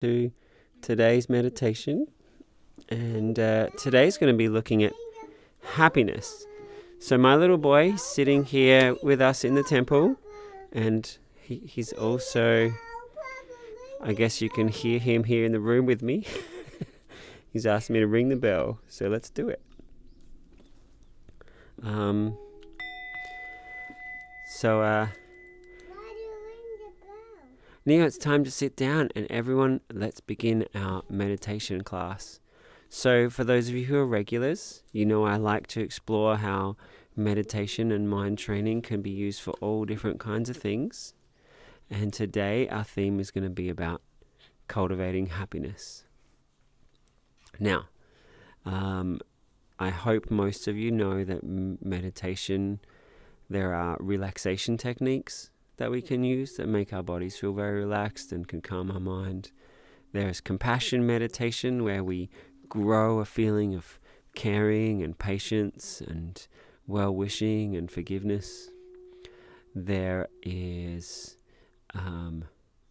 To today's meditation, and today's going to be looking at happiness. So my little boy is sitting here with us in the temple, and he's also, I guess you can hear him here in the room with me. He's asked me to ring the bell, so let's do it. Neo, it's time to sit down, and everyone, let's begin our meditation class. So for those of you who are regulars, you know I like to explore how meditation and mind training can be used for all different kinds of things. And today our theme is going to be about cultivating happiness. Now, I hope most of you know that meditation, there are relaxation techniques that we can use that make our bodies feel very relaxed and can calm our mind. There's compassion meditation, where we grow a feeling of caring and patience and well-wishing and forgiveness. There is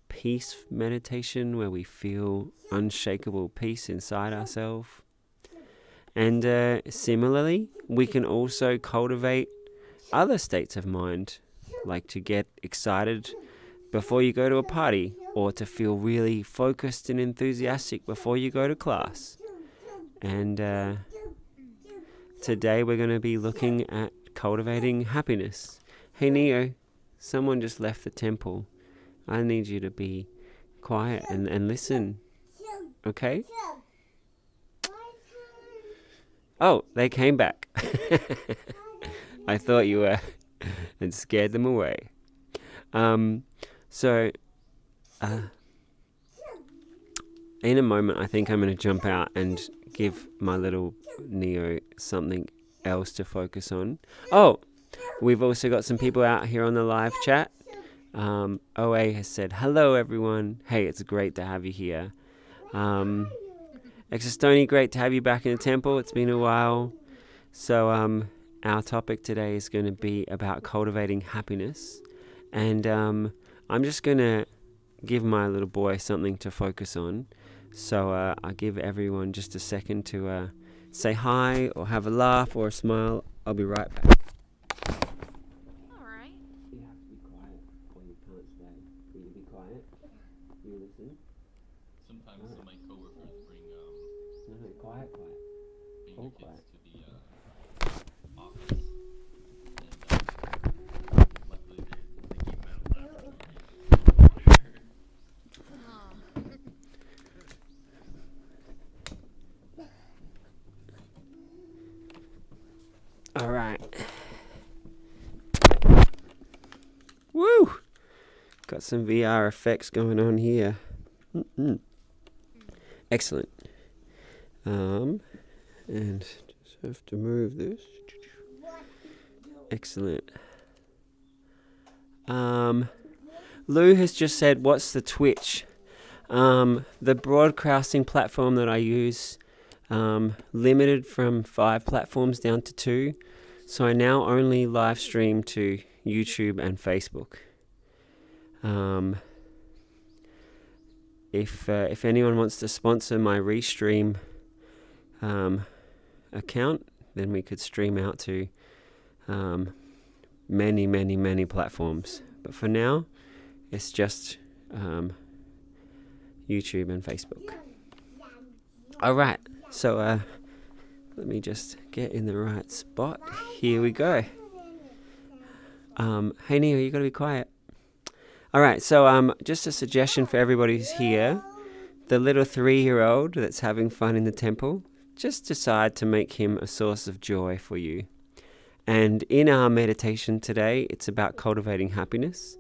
peace meditation, where we feel unshakable peace inside ourselves. And similarly, we can also cultivate other states of mind, like to get excited before you go to a party, or to feel really focused and enthusiastic before you go to class. And today we're going to be looking at cultivating happiness. Hey Neo, someone just left the temple. I need you to be quiet and listen, okay? Oh, they came back. I thought you were, and scared them away. So in a moment, I think I'm going to jump out and give my little Neo something else to focus on. Oh, we've also got some people out here on the live chat. OA has said, hello everyone. Hey, it's great to have you here. Exostoni, great to have you back in the temple. It's been a while. So our topic today is going to be about cultivating happiness. And I'm just going to give my little boy something to focus on. So I'll give everyone just a second to say hi or have a laugh or a smile. I'll be right back. All right. You have to be quiet or you can't stay. Will you be quiet? You listen? Sometimes Alright. my coworkers bring No, quiet. bring All their quiet. kids to the office, and luckily they keep them out of the All right. Woo! Got some VR effects going on here. Excellent. And just have to move this. Excellent. Lou has just said, what's the Twitch? The broadcasting platform that I use, limited from 5 platforms down to 2. So I now only live stream to YouTube and Facebook. If anyone wants to sponsor my Restream account, then we could stream out to many platforms. But for now, it's just YouTube and Facebook. All right, so let me just get in the right spot. Here we go. Hey Neo, you gotta be quiet. All right, so just a suggestion for everybody who's here. The little 3-year-old that's having fun in the temple, just decide to make him a source of joy for you. And in our meditation today, it's about cultivating happiness.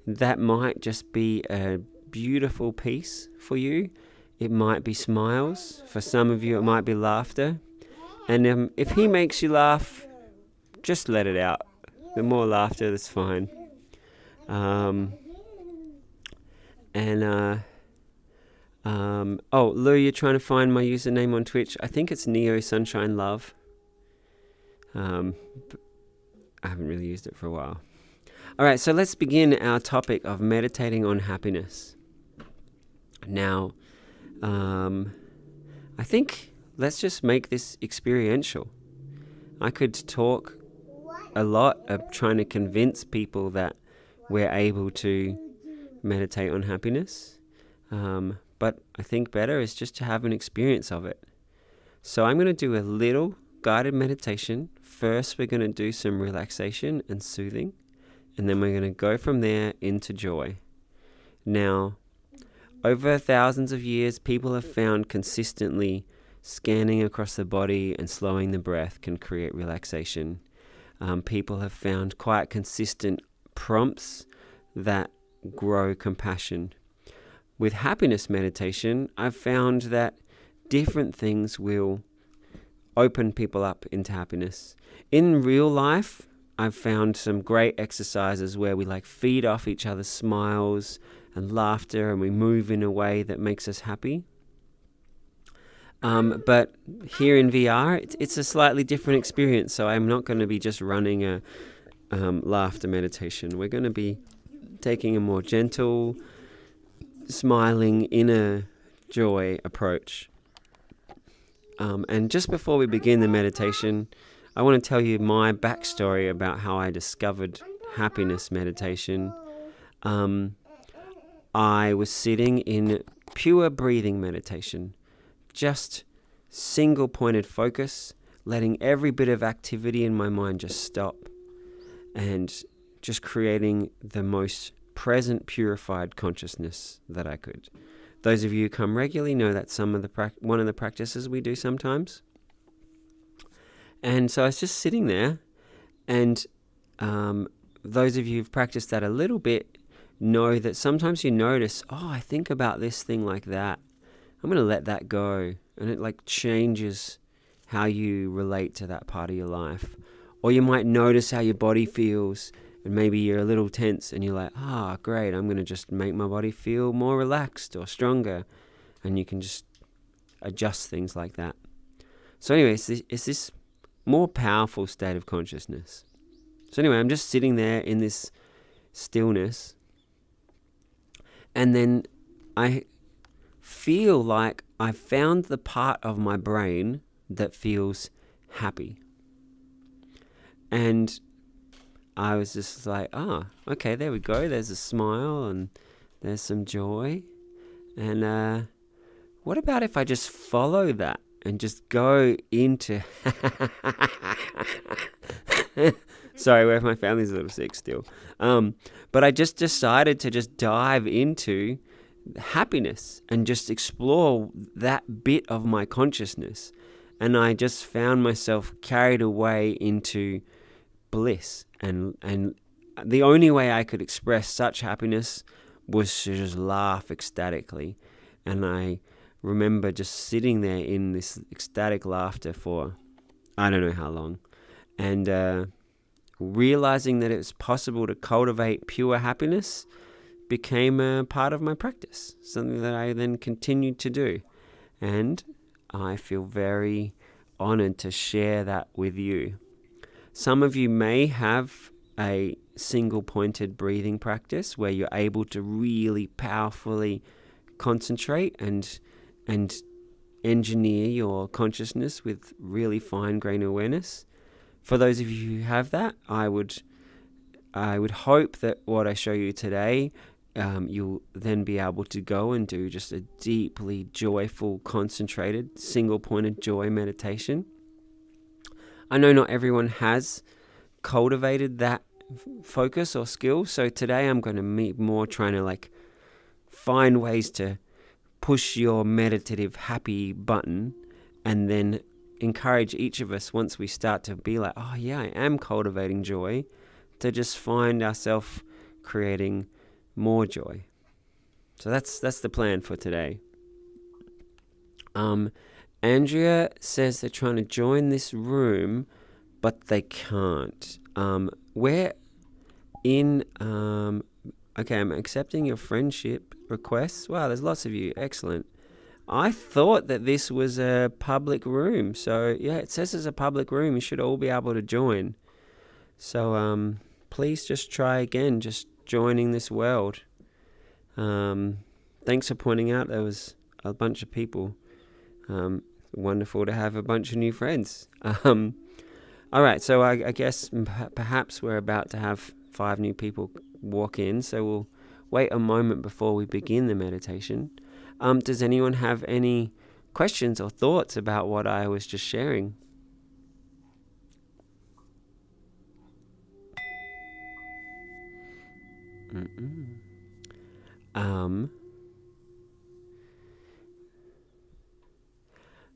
That might just be a beautiful piece for you. It might be smiles. For some of you, it might be laughter. And if he makes you laugh, just let it out. The more laughter, that's fine. Oh, Lou, you're trying to find my username on Twitch. I think it's Neo Sunshine Love. I haven't really used it for a while. All right, so let's begin our topic of meditating on happiness. Now, I think let's just make this experiential. I could talk a lot of trying to convince people that we're able to meditate on happiness. But I think better is just to have an experience of it. So I'm going to do a little guided meditation. First, we're going to do some relaxation and soothing, and then we're going to go from there into joy. Now, over thousands of years, people have found consistently scanning across the body and slowing the breath can create relaxation. People have found quite consistent prompts that grow compassion. With happiness meditation, I've found that different things will open people up into happiness. In real life, I've found some great exercises where we feed off each other's smiles and laughter, and we move in a way that makes us happy. But here in VR, it's a slightly different experience. So I'm not going to be just running a laughter meditation. We're going to be taking a more gentle, smiling, inner joy approach. And just before we begin the meditation, I want to tell you my backstory about how I discovered happiness meditation. I was sitting in pure breathing meditation, just single pointed focus, letting every bit of activity in my mind just stop, and just creating the most present, purified consciousness that I could. Those of you who come regularly know that's one of the practices we do sometimes. And so I was just sitting there, and those of you who've practiced that a little bit know that sometimes you notice, I think about this thing like that. I'm going to let that go. And it changes how you relate to that part of your life. Or you might notice how your body feels, and maybe you're a little tense and you're like, great, I'm going to just make my body feel more relaxed or stronger. And you can just adjust things like that. So anyway, it's this more powerful state of consciousness. So anyway, I'm just sitting there in this stillness, and then I feel like I found the part of my brain that feels happy. And I was just like, okay, there we go. There's a smile and there's some joy. And what about if I just follow that and just go into... Sorry, my family's a little sick still. But I just decided to just dive into happiness and just explore that bit of my consciousness. And I just found myself carried away into bliss. And the only way I could express such happiness was to just laugh ecstatically. And I remember just sitting there in this ecstatic laughter for I don't know how long. And realizing that it's possible to cultivate pure happiness became a part of my practice, something that I then continued to do. And I feel very honored to share that with you. Some of you may have a single-pointed breathing practice where you're able to really powerfully concentrate and engineer your consciousness with really fine-grained awareness. For those of you who have that, I would hope that what I show you today, you'll then be able to go and do just a deeply joyful, concentrated, single-pointed joy meditation. I know not everyone has cultivated that focus or skill, so today I'm going to be more trying to find ways to push your meditative happy button, and then encourage each of us, once we start to be like, I am cultivating joy, to just find ourselves creating more joy. So that's the plan for today. Andrea says they're trying to join this room, but they can't. We're in... okay, I'm accepting your friendship requests. Wow, there's lots of you. Excellent. I thought that this was a public room. So, yeah, it says it's a public room. You should all be able to join. So, please just try again, just joining this world. Thanks for pointing out there was a bunch of people. Wonderful to have a bunch of new friends. All right, so I guess perhaps we're about to have 5 new people walk in, so we'll wait a moment before we begin the meditation. Does anyone have any questions or thoughts about what I was just sharing?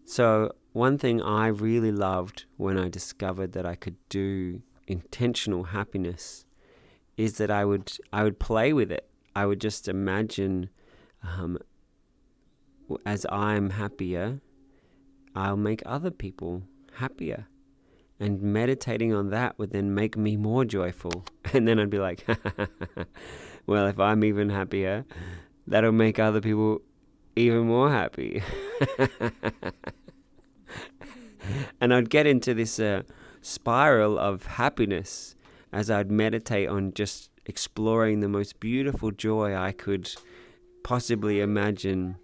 So one thing I really loved when I discovered that I could do intentional happiness is that I would play with it. I would just imagine, as I'm happier, I'll make other people happier. And meditating on that would then make me more joyful. And then I'd be like, well, if I'm even happier, that'll make other people even more happy. And I'd get into this spiral of happiness as I'd meditate on just exploring the most beautiful joy I could possibly imagine.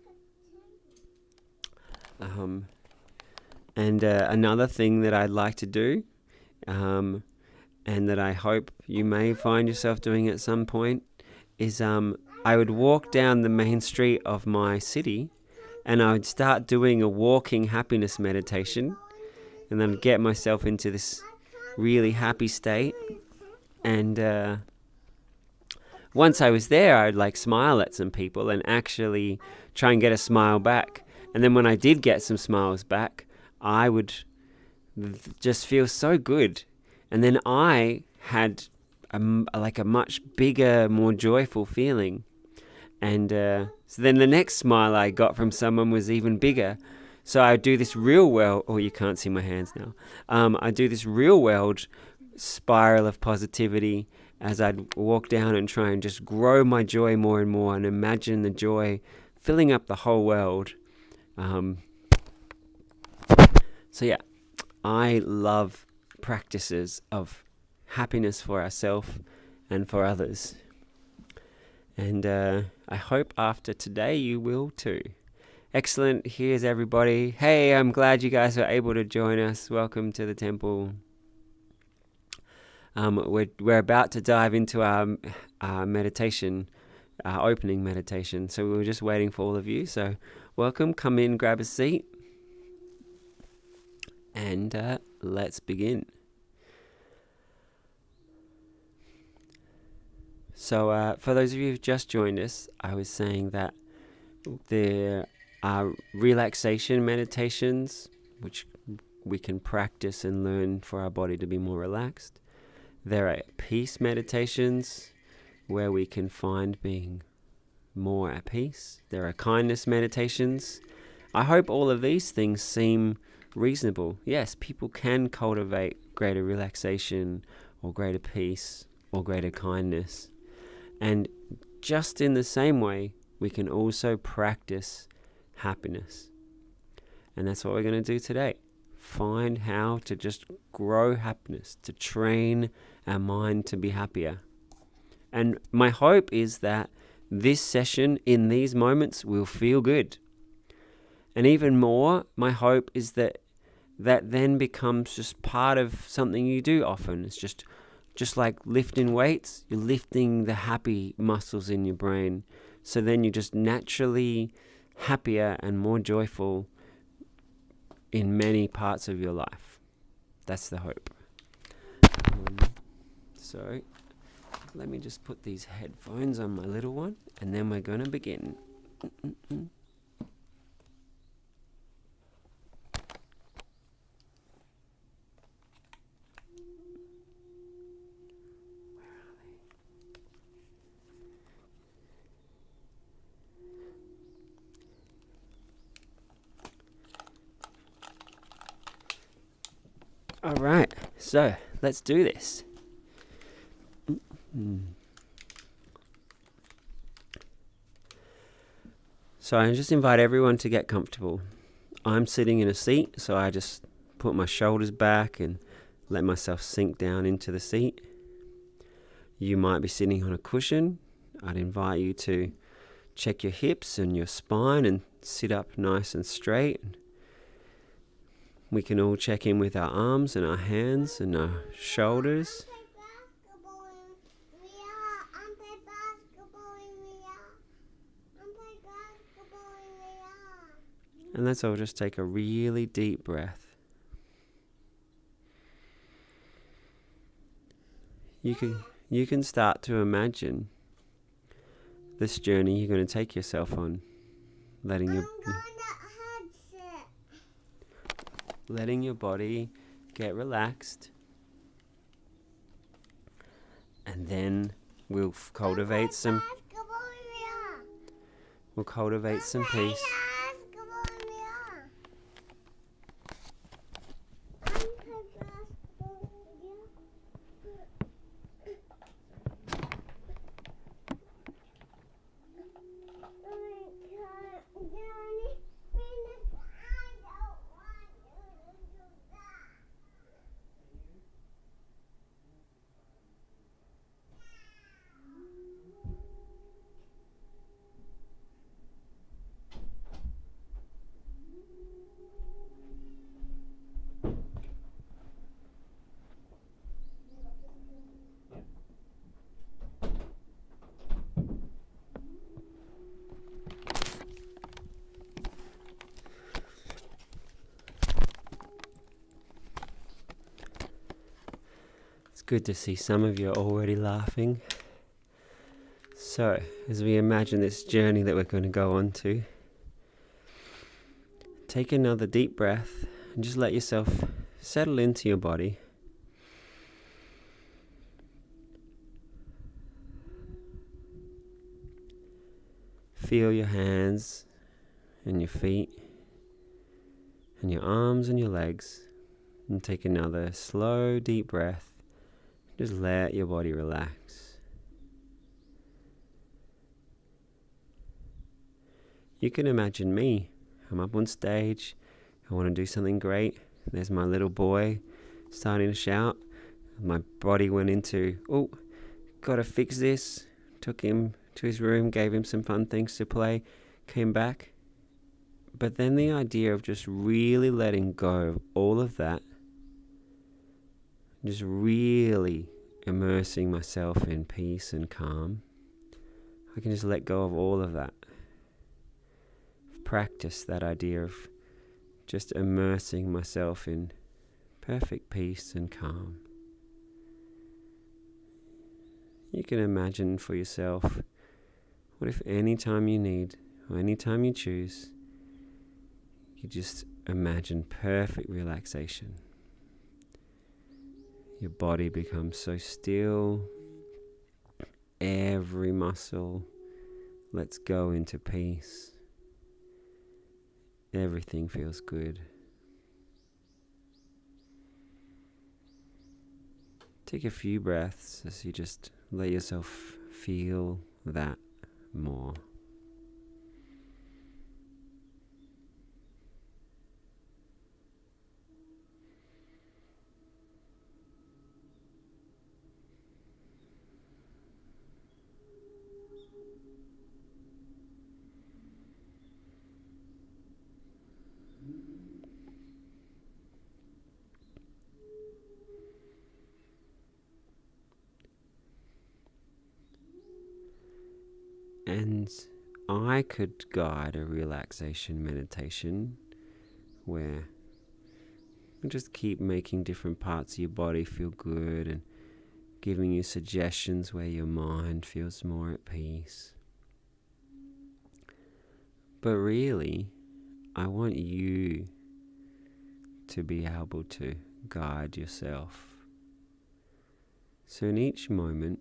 And another thing that I'd like to do, and that I hope you may find yourself doing at some point, is I would walk down the main street of my city, and I would start doing a walking happiness meditation, and then get myself into this really happy state. And once I was there, I'd like smile at some people and actually try and get a smile back. And then when I did get some smiles back, I would just feel so good. And then I had a much bigger, more joyful feeling. And so then the next smile I got from someone was even bigger. So I do this real world, oh, you can't see my hands now. I do this real world spiral of positivity as I'd walk down and try and just grow my joy more and more and imagine the joy filling up the whole world. So yeah, I love practices of happiness for ourselves and for others. And I hope after today you will too. Excellent. Here's everybody. Hey, I'm glad you guys were able to join us. Welcome to the temple. We're about to dive into our meditation, our opening meditation. So we were just waiting for all of you. So welcome. Come in, grab a seat, and let's begin. So for those of you who've just joined us, I was saying that there are relaxation meditations, which we can practice and learn for our body to be more relaxed. There are peace meditations, where we can find being more at peace. There are kindness meditations. I hope all of these things seem reasonable. Yes, people can cultivate greater relaxation or greater peace or greater kindness. And just in the same way, we can also practice happiness. And that's what we're going to do today. Find how to just grow happiness, to train our mind to be happier. And my hope is that this session in these moments will feel good. And even more, my hope is that then becomes just part of something you do often. It's just like lifting weights, you're lifting the happy muscles in your brain. So then you're just naturally happier and more joyful in many parts of your life. That's the hope. So let me just put these headphones on my little one, and then we're going to begin. All right, so let's do this. So I just invite everyone to get comfortable. I'm sitting in a seat, so I just put my shoulders back and let myself sink down into the seat. You might be sitting on a cushion. I'd invite you to check your hips and your spine and sit up nice and straight. We can all check in with our arms and our hands and our shoulders. And let's all just take a really deep breath. You can start to imagine this journey you're going to take yourself on, letting your body get relaxed, and then we'll cultivate some peace. It's good to see some of you already laughing. So, as we imagine this journey that we're going to go on to, take another deep breath and just let yourself settle into your body. Feel your hands and your feet and your arms and your legs, and take another slow deep breath. Just let your body relax. You can imagine me. I'm up on stage. I want to do something great. There's my little boy starting to shout. My body went into, oh, gotta fix this. Took him to his room, gave him some fun things to play, came back. But then the idea of just really letting go of all of that, just really immersing myself in peace and calm. I can just let go of all of that. Practice that idea of just immersing myself in perfect peace and calm. You can imagine for yourself, what if any time you need, or any time you choose, you just imagine perfect relaxation. Your body becomes so still. Every muscle lets go into peace. Everything feels good. Take a few breaths as you just let yourself feel that more. And I could guide a relaxation meditation where you just keep making different parts of your body feel good and giving you suggestions where your mind feels more at peace. But really, I want you to be able to guide yourself. So in each moment,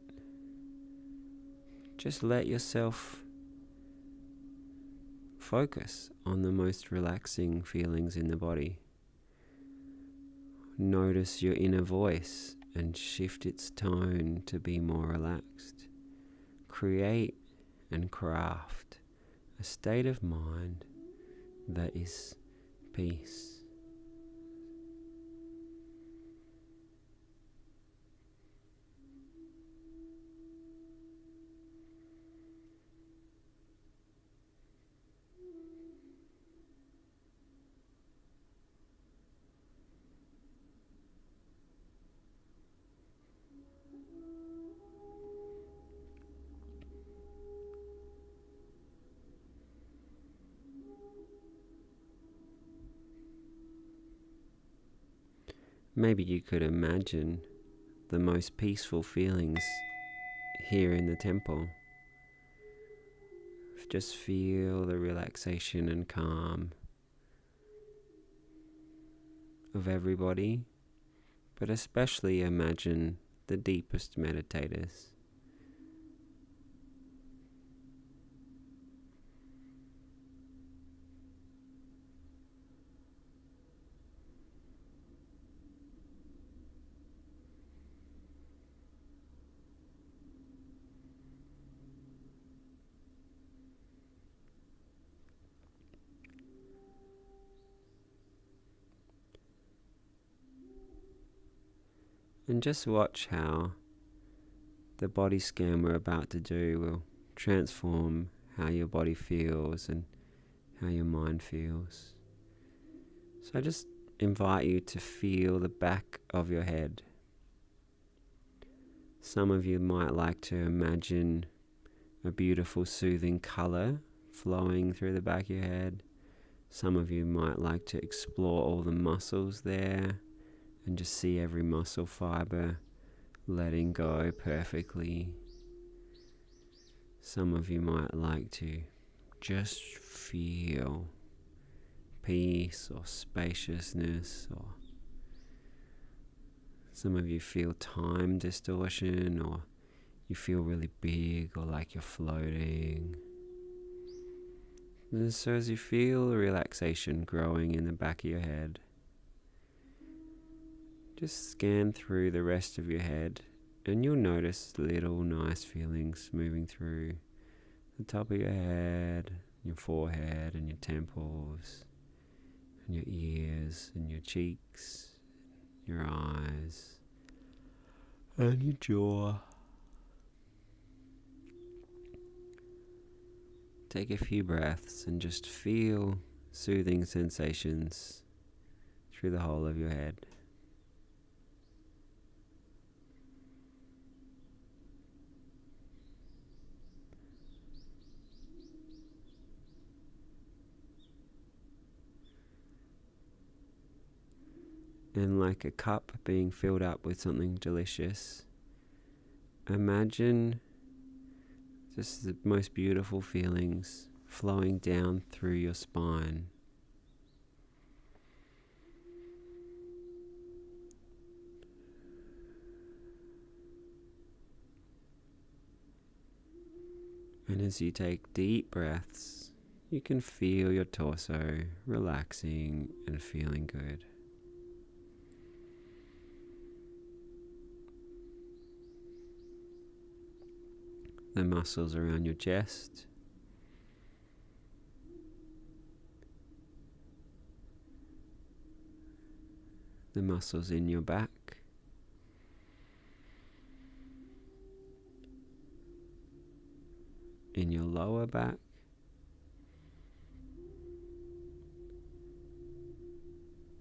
just let yourself focus on the most relaxing feelings in the body. Notice your inner voice and shift its tone to be more relaxed. Create and craft a state of mind that is peace. Maybe you could imagine the most peaceful feelings here in the temple. Just feel the relaxation and calm of everybody, but especially imagine the deepest meditators. And just watch how the body scan we're about to do will transform how your body feels and how your mind feels. So I just invite you to feel the back of your head. Some of you might like to imagine a beautiful soothing colour flowing through the back of your head. Some of you might like to explore all the muscles there and just see every muscle fibre letting go perfectly. Some of you might like to just feel peace or spaciousness, or some of you feel time distortion, or you feel really big or like you're floating. And so as you feel the relaxation growing in the back of your head, just scan through the rest of your head and you'll notice little nice feelings moving through the top of your head, your forehead and your temples, and your ears and your cheeks, your eyes and your jaw. Take a few breaths and just feel soothing sensations through the whole of your head. And like a cup being filled up with something delicious, imagine just the most beautiful feelings flowing down through your spine. And as you take deep breaths, you can feel your torso relaxing and feeling good. The muscles around your chest, the muscles in your back, in your lower back,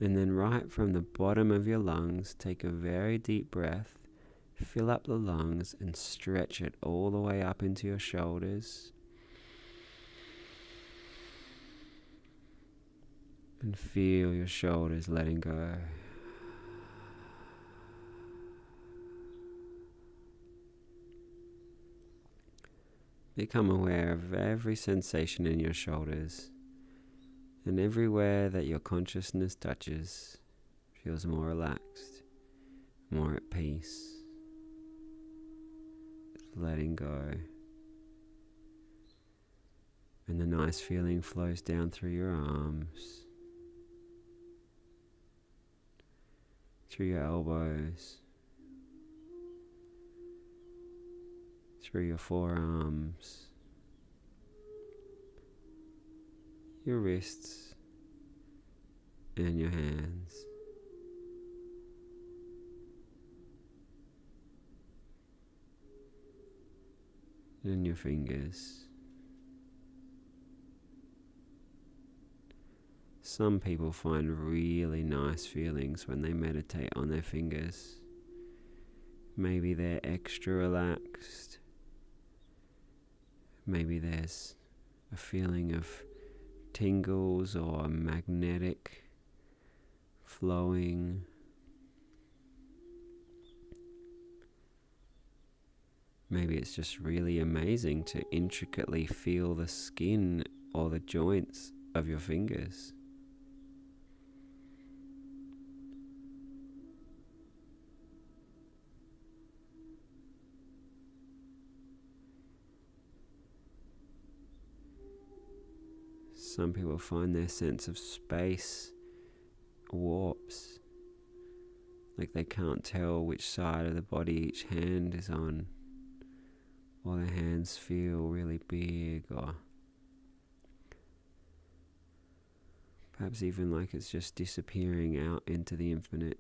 and then right from the bottom of your lungs, take a very deep breath. Fill up the lungs and stretch it all the way up into your shoulders. And feel your shoulders letting go. Become aware of every sensation in your shoulders, and everywhere that your consciousness touches feels more relaxed, more at peace. Letting go, and the nice feeling flows down through your arms, through your elbows, through your forearms, your wrists and your hands. And your fingers. Some people find really nice feelings when they meditate on their fingers. Maybe they're extra relaxed. Maybe there's a feeling of tingles or magnetic flowing Maybe it's just really amazing to intricately feel the skin or the joints of your fingers. Some people find their sense of space warps, like they can't tell which side of the body each hand is on, or their hands feel really big, or perhaps even like it's just disappearing out into the infinite.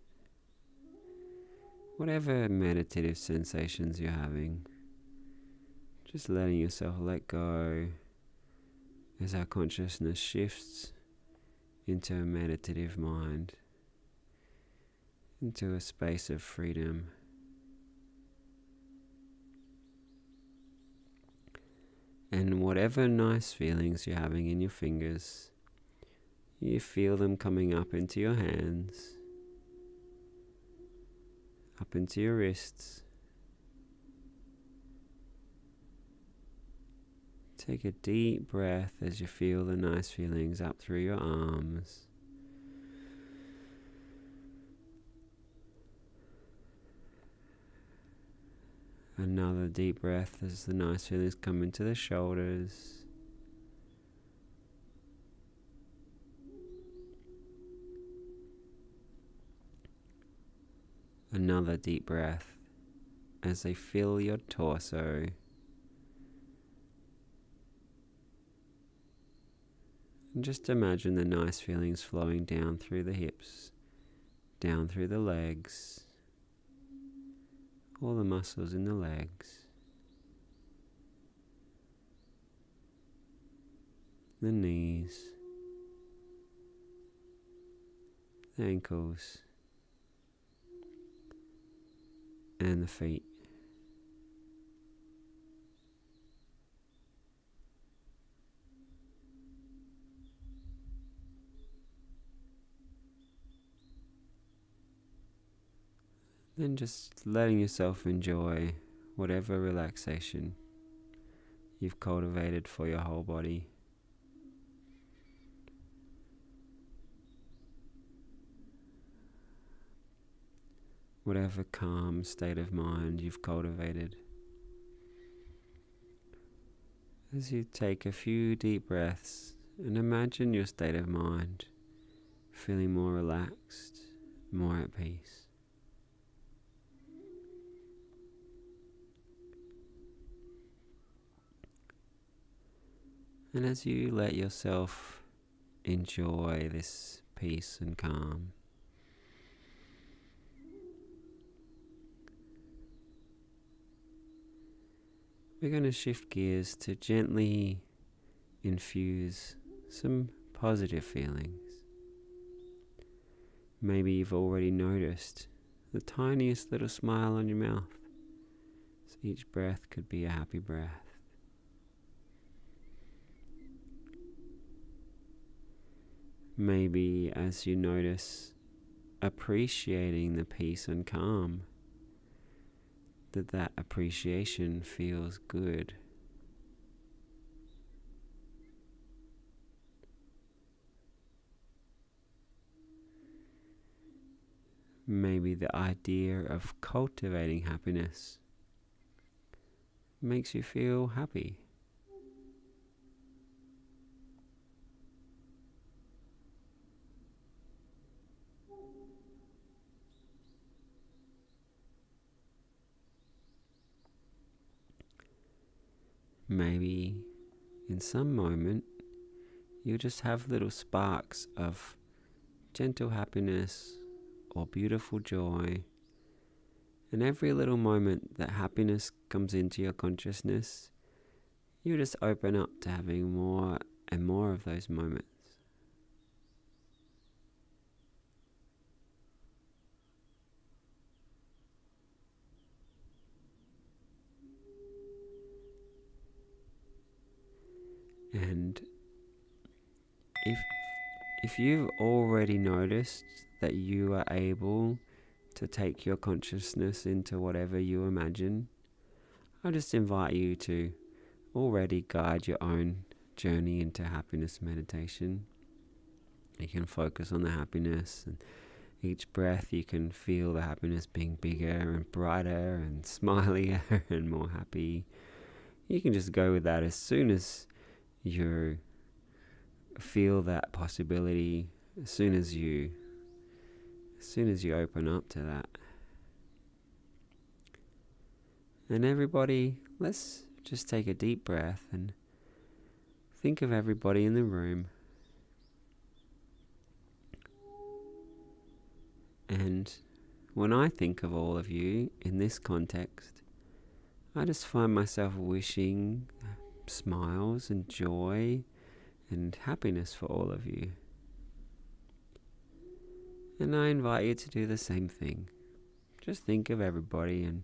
Whatever meditative sensations you're having, just letting yourself let go as our consciousness shifts into a meditative mind, into a space of freedom. And whatever nice feelings you're having in your fingers, you feel them coming up into your hands, up into your wrists. Take a deep breath as you feel the nice feelings up through your arms. Another deep breath as the nice feelings come into the shoulders. Another deep breath as they fill your torso. And just imagine the nice feelings flowing down through the hips, down through the legs, all the muscles in the legs, the knees, the ankles, and the feet. Then just letting yourself enjoy whatever relaxation you've cultivated for your whole body. Whatever calm state of mind you've cultivated. As you take a few deep breaths and imagine your state of mind feeling more relaxed, more at peace. And as you let yourself enjoy this peace and calm, we're going to shift gears to gently infuse some positive feelings. Maybe you've already noticed the tiniest little smile on your mouth. So each breath could be a happy breath. Maybe as you notice appreciating the peace and calm, that appreciation feels good. Maybe the idea of cultivating happiness makes you feel happy. Maybe in some moment you'll just have little sparks of gentle happiness or beautiful joy. And every little moment that happiness comes into your consciousness, you just open up to having more and more of those moments. And if you've already noticed that you are able to take your consciousness into whatever you imagine, I just invite you to already guide your own journey into happiness meditation. You can focus on the happiness, and each breath you can feel the happiness being bigger and brighter and smilier and more happy. You can just go with that as soon as you feel that possibility, as soon as you open up to that. And everybody, let's just take a deep breath and think of everybody in the room. And when I think of all of you in this context, I just find myself wishing smiles and joy and happiness for all of you. And I invite you to do the same thing. Just think of everybody and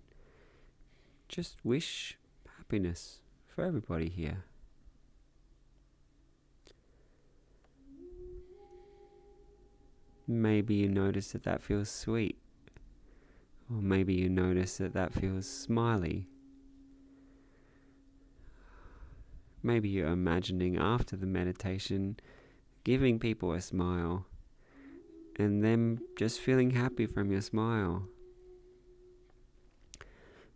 just wish happiness for everybody here. Maybe you notice that feels sweet. Or maybe you notice that feels smiley. Maybe you're imagining after the meditation giving people a smile and them just feeling happy from your smile.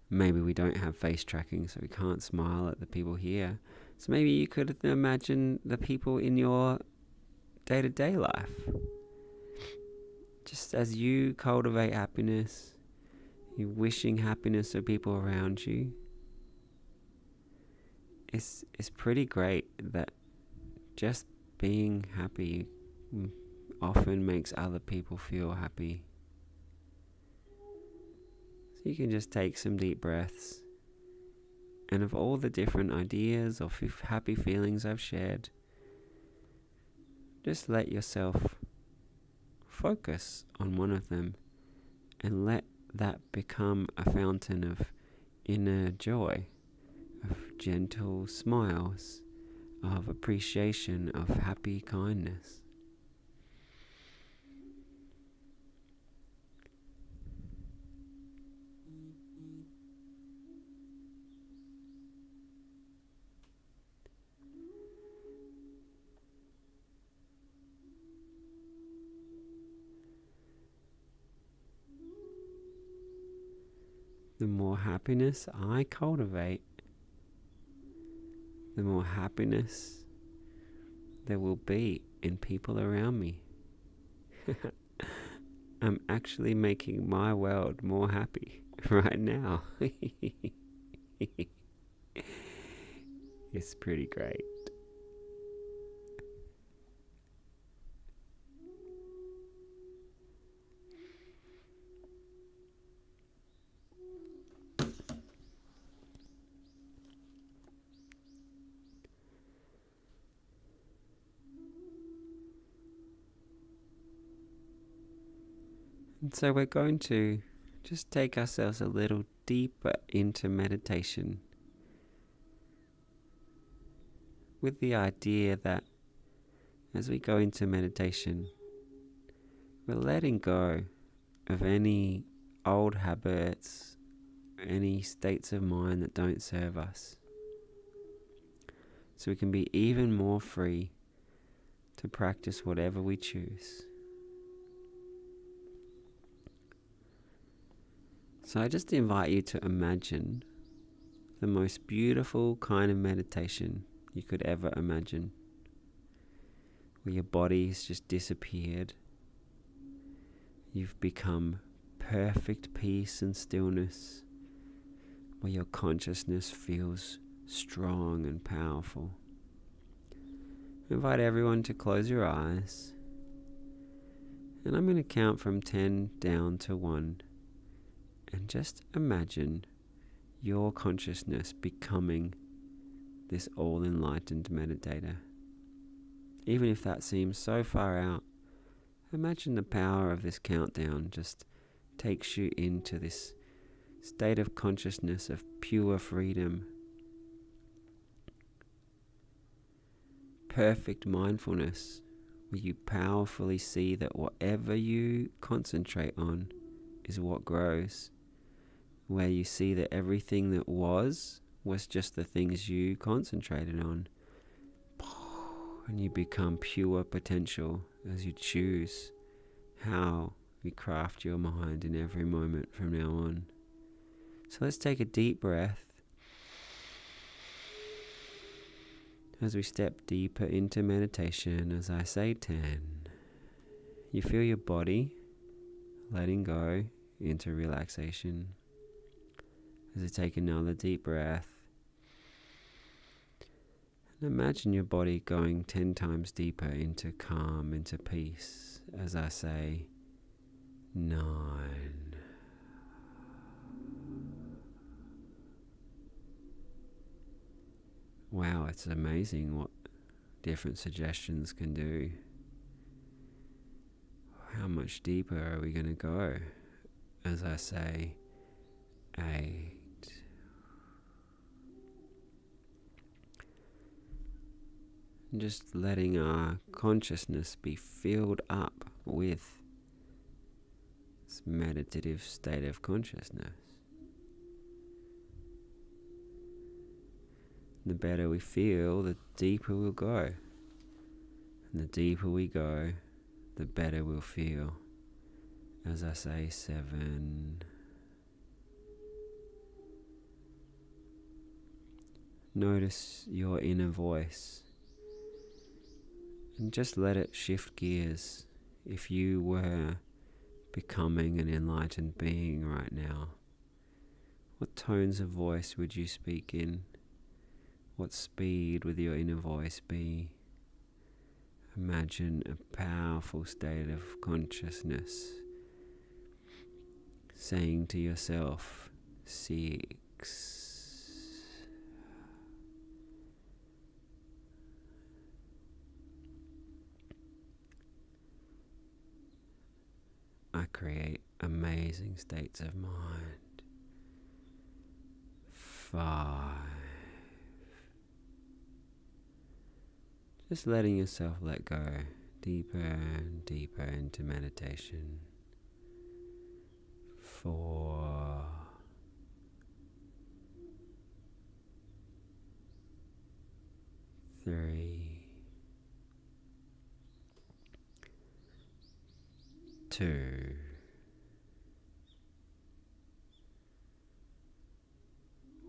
Maybe we don't have face tracking, so we can't smile at the people here. So maybe you could imagine the people in your day-to-day life. Just as you cultivate happiness, you're wishing happiness for people around you. It's pretty great that just being happy often makes other people feel happy. So you can just take some deep breaths. And of all the different ideas or happy feelings I've shared, just let yourself focus on one of them and let that become a fountain of inner joy, of gentle smiles, of appreciation, of happy kindness. The more happiness I cultivate, the more happiness there will be in people around me. I'm actually making my world more happy right now. It's pretty great. And so we're going to just take ourselves a little deeper into meditation, with the idea that as we go into meditation, we're letting go of any old habits, any states of mind that don't serve us, so we can be even more free to practice whatever we choose. So I just invite you to imagine the most beautiful kind of meditation you could ever imagine, where your body's just disappeared. You've become perfect peace and stillness, where your consciousness feels strong and powerful. I invite everyone to close your eyes, and I'm going to count from 10 down to 1. And just imagine your consciousness becoming this all-enlightened meditator. Even if that seems so far out, imagine the power of this countdown just takes you into this state of consciousness of pure freedom, perfect mindfulness, where you powerfully see that whatever you concentrate on is what grows, where you see that everything that was just the things you concentrated on. And you become pure potential as you choose how you craft your mind in every moment from now on. So let's take a deep breath as we step deeper into meditation. As I say 10, you feel your body letting go into relaxation. As you take another deep breath, and imagine your body going 10 times deeper into calm, into peace. As I say 9. Wow, it's amazing what different suggestions can do. How much deeper are we going to go? As I say 8. And just letting our consciousness be filled up with this meditative state of consciousness. The better we feel, the deeper we'll go. And the deeper we go, the better we'll feel. As I say 7. Notice your inner voice and just let it shift gears. If you were becoming an enlightened being right now, what tones of voice would you speak in? What speed would your inner voice be? Imagine a powerful state of consciousness saying to yourself 6. I create amazing states of mind. 5. Just letting yourself let go deeper and deeper into meditation. 4. 3. 2.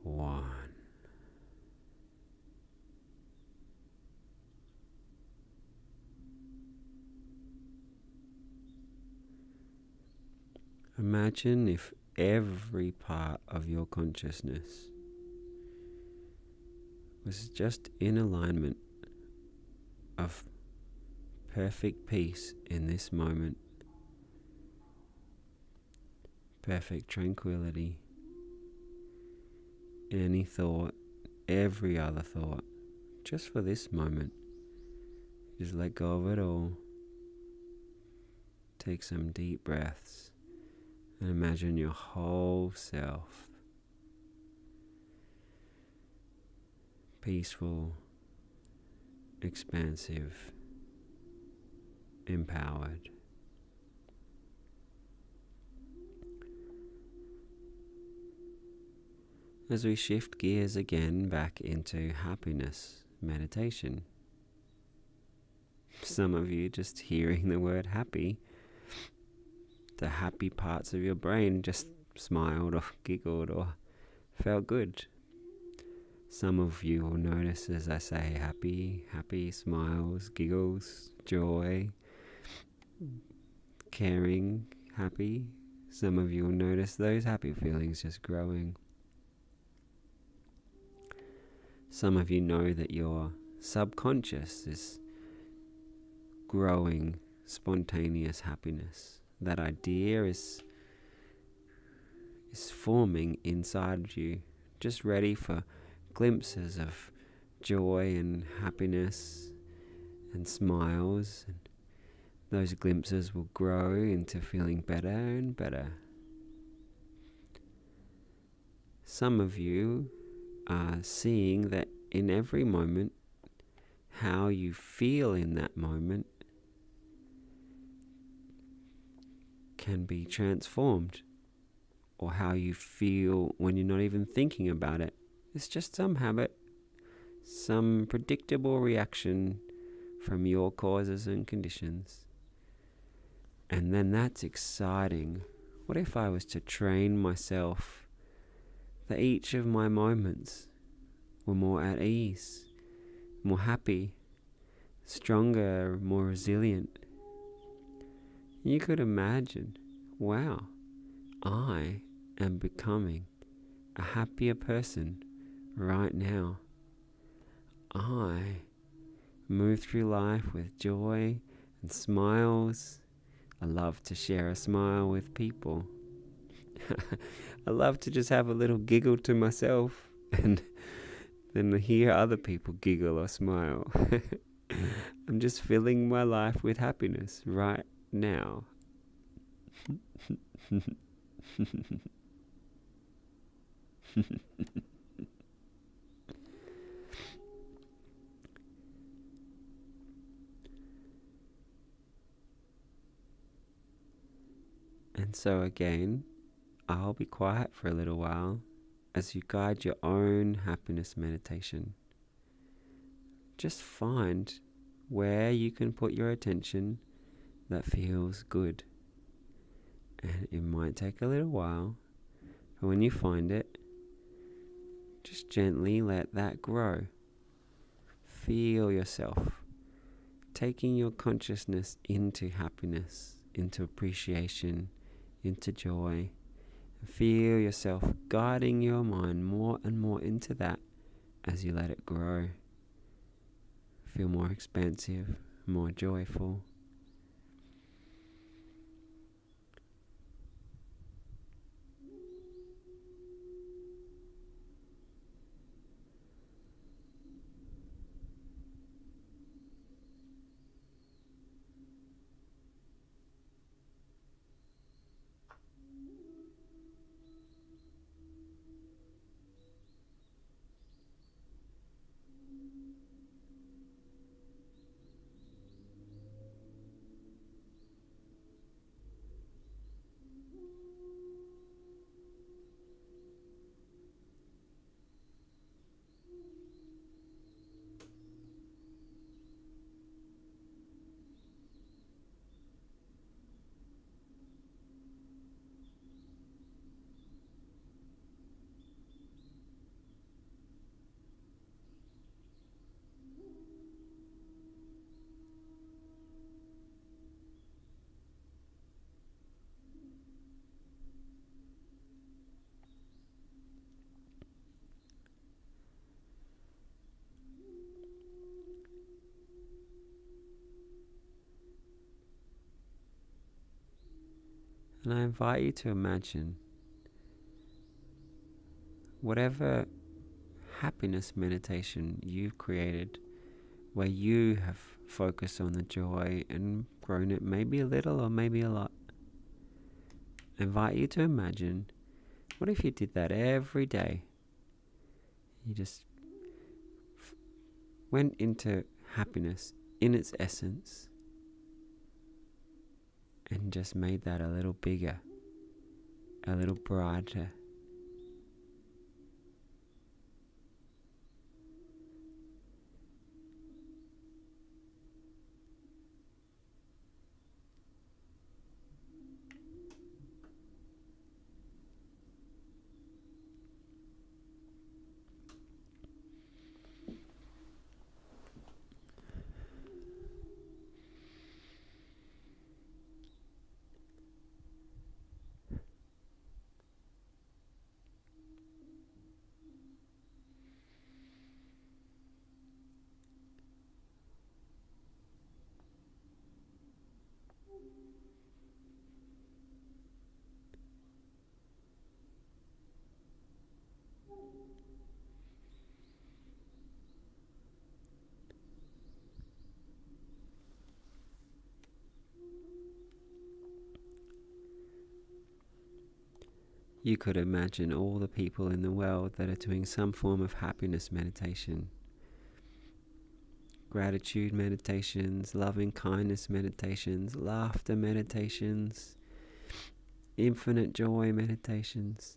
1. Imagine if every part of your consciousness was just in alignment of perfect peace in this moment, perfect tranquility. Any thought, every other thought, just for this moment, just let go of it all. Take some deep breaths and imagine your whole self peaceful, expansive, empowered. As we shift gears again back into happiness meditation. Some of you just hearing the word happy, the happy parts of your brain just smiled or giggled or felt good. Some of you will notice as I say happy, smiles, giggles, joy, caring, happy. Some of you will notice those happy feelings just growing. Some of you know that your subconscious is growing spontaneous happiness. That idea is forming inside you, just ready for glimpses of joy and happiness and smiles. And those glimpses will grow into feeling better and better. Some of you are seeing that in every moment, how you feel in that moment can be transformed or how you feel when you're not even thinking about it. It's just some habit, some predictable reaction from your causes and conditions. And then that's exciting. What if I was to train myself that each of my moments were more at ease, more happy, stronger, more resilient? You could imagine, wow, I am becoming a happier person right now. I move through life with joy and smiles. I love to share a smile with people. I love to just have a little giggle to myself and then hear other people giggle or smile. I'm just filling my life with happiness right now. And so again, I'll be quiet for a little while as you guide your own happiness meditation. Just find where you can put your attention that feels good. And it might take a little while, but when you find it, just gently let that grow. Feel yourself taking your consciousness into happiness, into appreciation, into joy. And feel yourself guiding your mind more and more into that as you let it grow. Feel more expansive, more joyful. And I invite you to imagine whatever happiness meditation you've created, where you have focused on the joy and grown it maybe a little or maybe a lot. I invite you to imagine, what if you did that every day? You just went into happiness in its essence and just made that a little bigger, a little brighter. You could imagine all the people in the world that are doing some form of happiness meditation. Gratitude meditations, loving kindness meditations, laughter meditations, infinite joy meditations.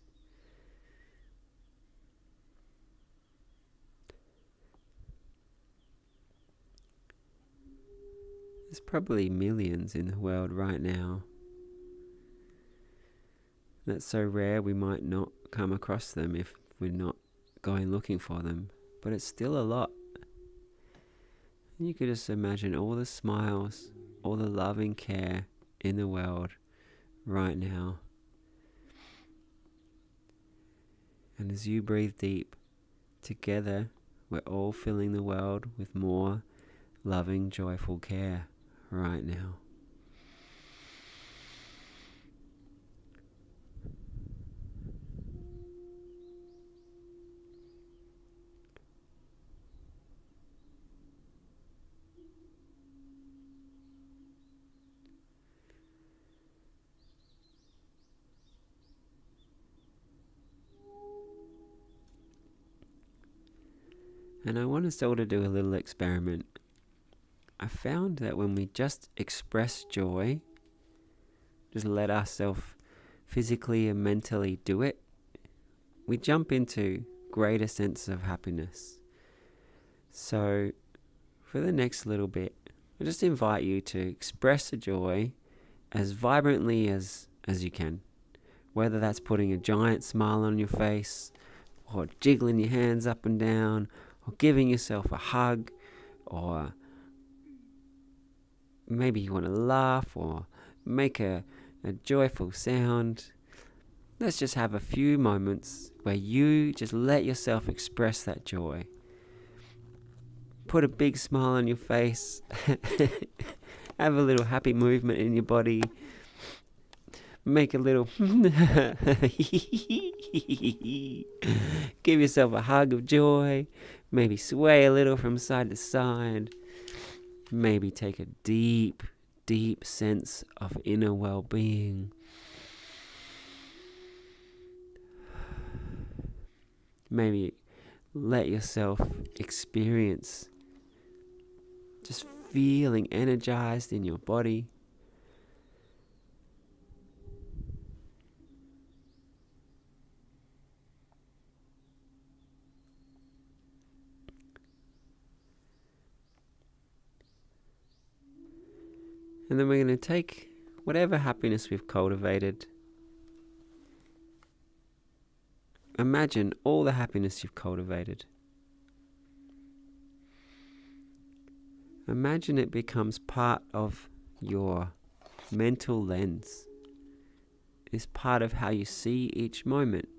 There's probably millions in the world right now. That's so rare we might not come across them if we're not going looking for them. But it's still a lot. And you could just imagine all the smiles, all the loving care in the world right now. And as you breathe deep, together we're all filling the world with more loving, joyful care right now. And I want us all to do a little experiment. I found that when we just express joy, just let ourselves physically and mentally do it, we jump into greater sense of happiness. So for the next little bit, I just invite you to express the joy as vibrantly as you can. Whether that's putting a giant smile on your face, or jiggling your hands up and down, or giving yourself a hug, or maybe you want to laugh or make a joyful sound. Let's just have a few moments where you just let yourself express that joy. Put a big smile on your face. Have a little happy movement in your body. Make a little give yourself a hug of joy. Maybe sway a little from side to side. Maybe take a deep, deep sense of inner well-being. Maybe let yourself experience just feeling energized in your body. And then we're going to take whatever happiness we've cultivated. Imagine all the happiness you've cultivated. Imagine it becomes part of your mental lens. It's part of how you see each moment.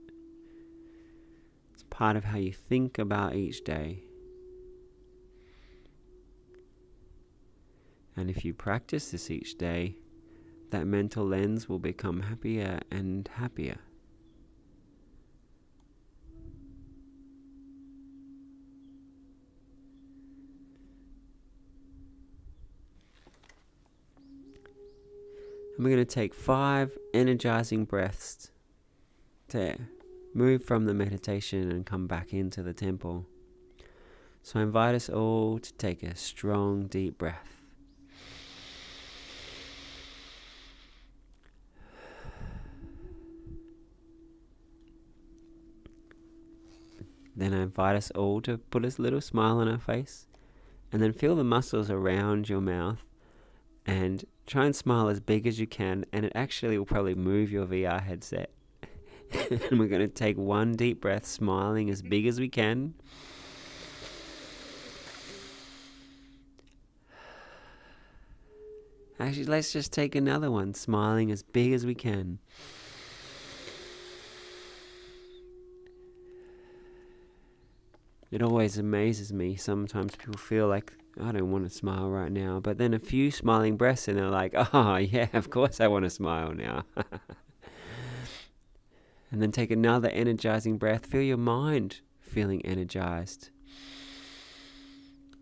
It's part of how you think about each day. And if you practice this each day, that mental lens will become happier and happier. And we're going to take 5 energizing breaths to move from the meditation and come back into the temple. So I invite us all to take a strong, deep breath. Then I invite us all to put a little smile on our face and then feel the muscles around your mouth and try and smile as big as you can, and it actually will probably move your VR headset. And we're going to take 1 deep breath, smiling as big as we can. Actually, let's just take another one, smiling as big as we can. It always amazes me. Sometimes people feel like, I don't want to smile right now. But then a few smiling breaths and they're like, oh yeah, of course I want to smile now. And then take another energizing breath. Feel your mind feeling energized.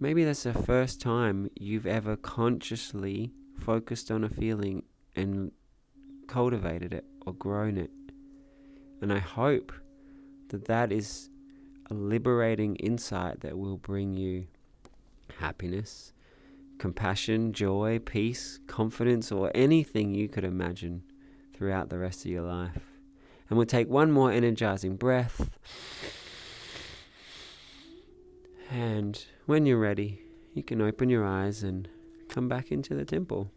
Maybe that's the first time you've ever consciously focused on a feeling and cultivated it or grown it. And I hope that that is a liberating insight that will bring you happiness, compassion, joy, peace, confidence, or anything you could imagine throughout the rest of your life. And we'll take one more energizing breath. And when you're ready, you can open your eyes and come back into the temple.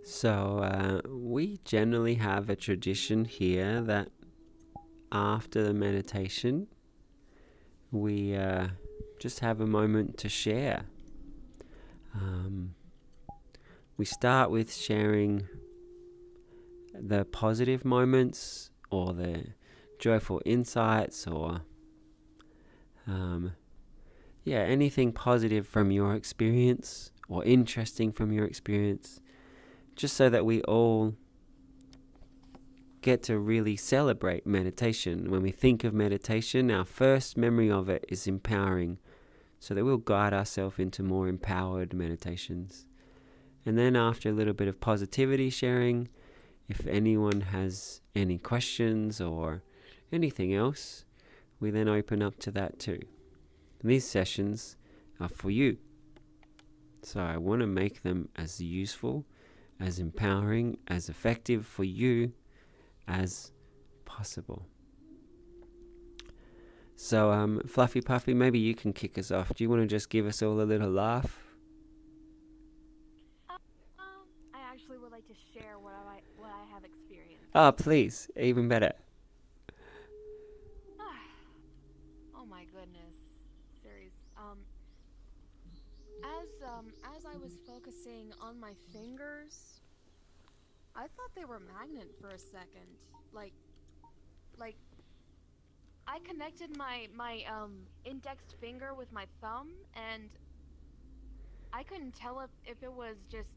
So we generally have a tradition here that after the meditation, we just have a moment to share. We start with sharing the positive moments or the joyful insights or anything positive from your experience or interesting from your experience, just so that we all get to really celebrate meditation. When we think of meditation, our first memory of it is empowering, so that we'll guide ourselves into more empowered meditations. And then after a little bit of positivity sharing, if anyone has any questions or anything else, we then open up to that too. And these sessions are for you. So I want to make them as useful, as empowering, as effective for you as possible. So Fluffy Puffy, maybe you can kick us off. Do you want to just give us all a little laugh? I actually would like to share what I have experienced. Oh, please. Even better. Oh my goodness. Serious. As I was focusing on my fingers, I thought they were magnet for a second. Like I connected my index finger with my thumb, and I couldn't tell if it was just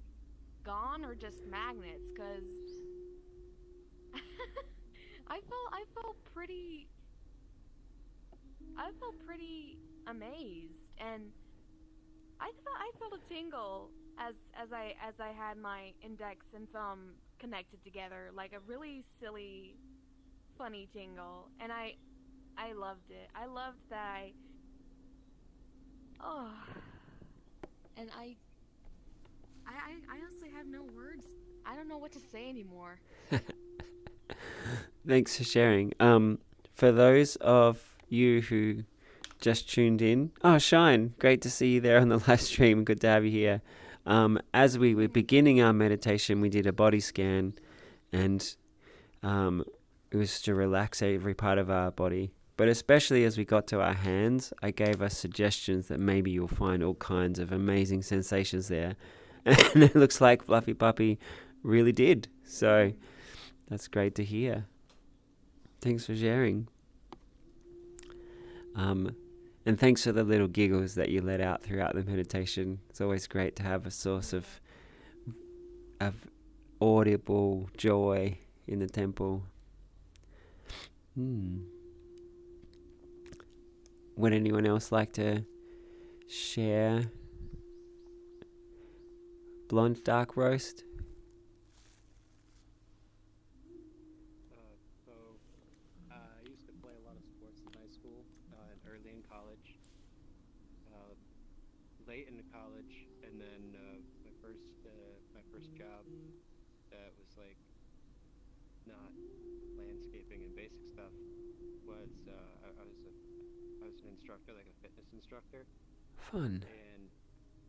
gone or just magnets, cause I felt pretty amazed, and I felt a tingle as I had my index and thumb connected together, like a really silly, funny tingle, and I loved it. I loved that oh, and I honestly have no words. I don't know what to say anymore. Thanks for sharing. For those of you who just tuned in, oh, Shine, great to see you there on the live stream. Good to have you here. As we were beginning our meditation, we did a body scan, and it was to relax every part of our body. But especially as we got to our hands, I gave us suggestions that maybe you'll find all kinds of amazing sensations there. And it looks like Fluffy Puppy really did. So that's great to hear. Thanks for sharing. And thanks for the little giggles that you let out throughout the meditation. It's always great to have a source of audible joy in the temple. Would anyone else like to share? Blonde dark roast? I used to play a lot of sports in high school and early in college, late into college, and then my first job that was like not landscaping and basic stuff was I was an instructor, like a fitness instructor, Fun. and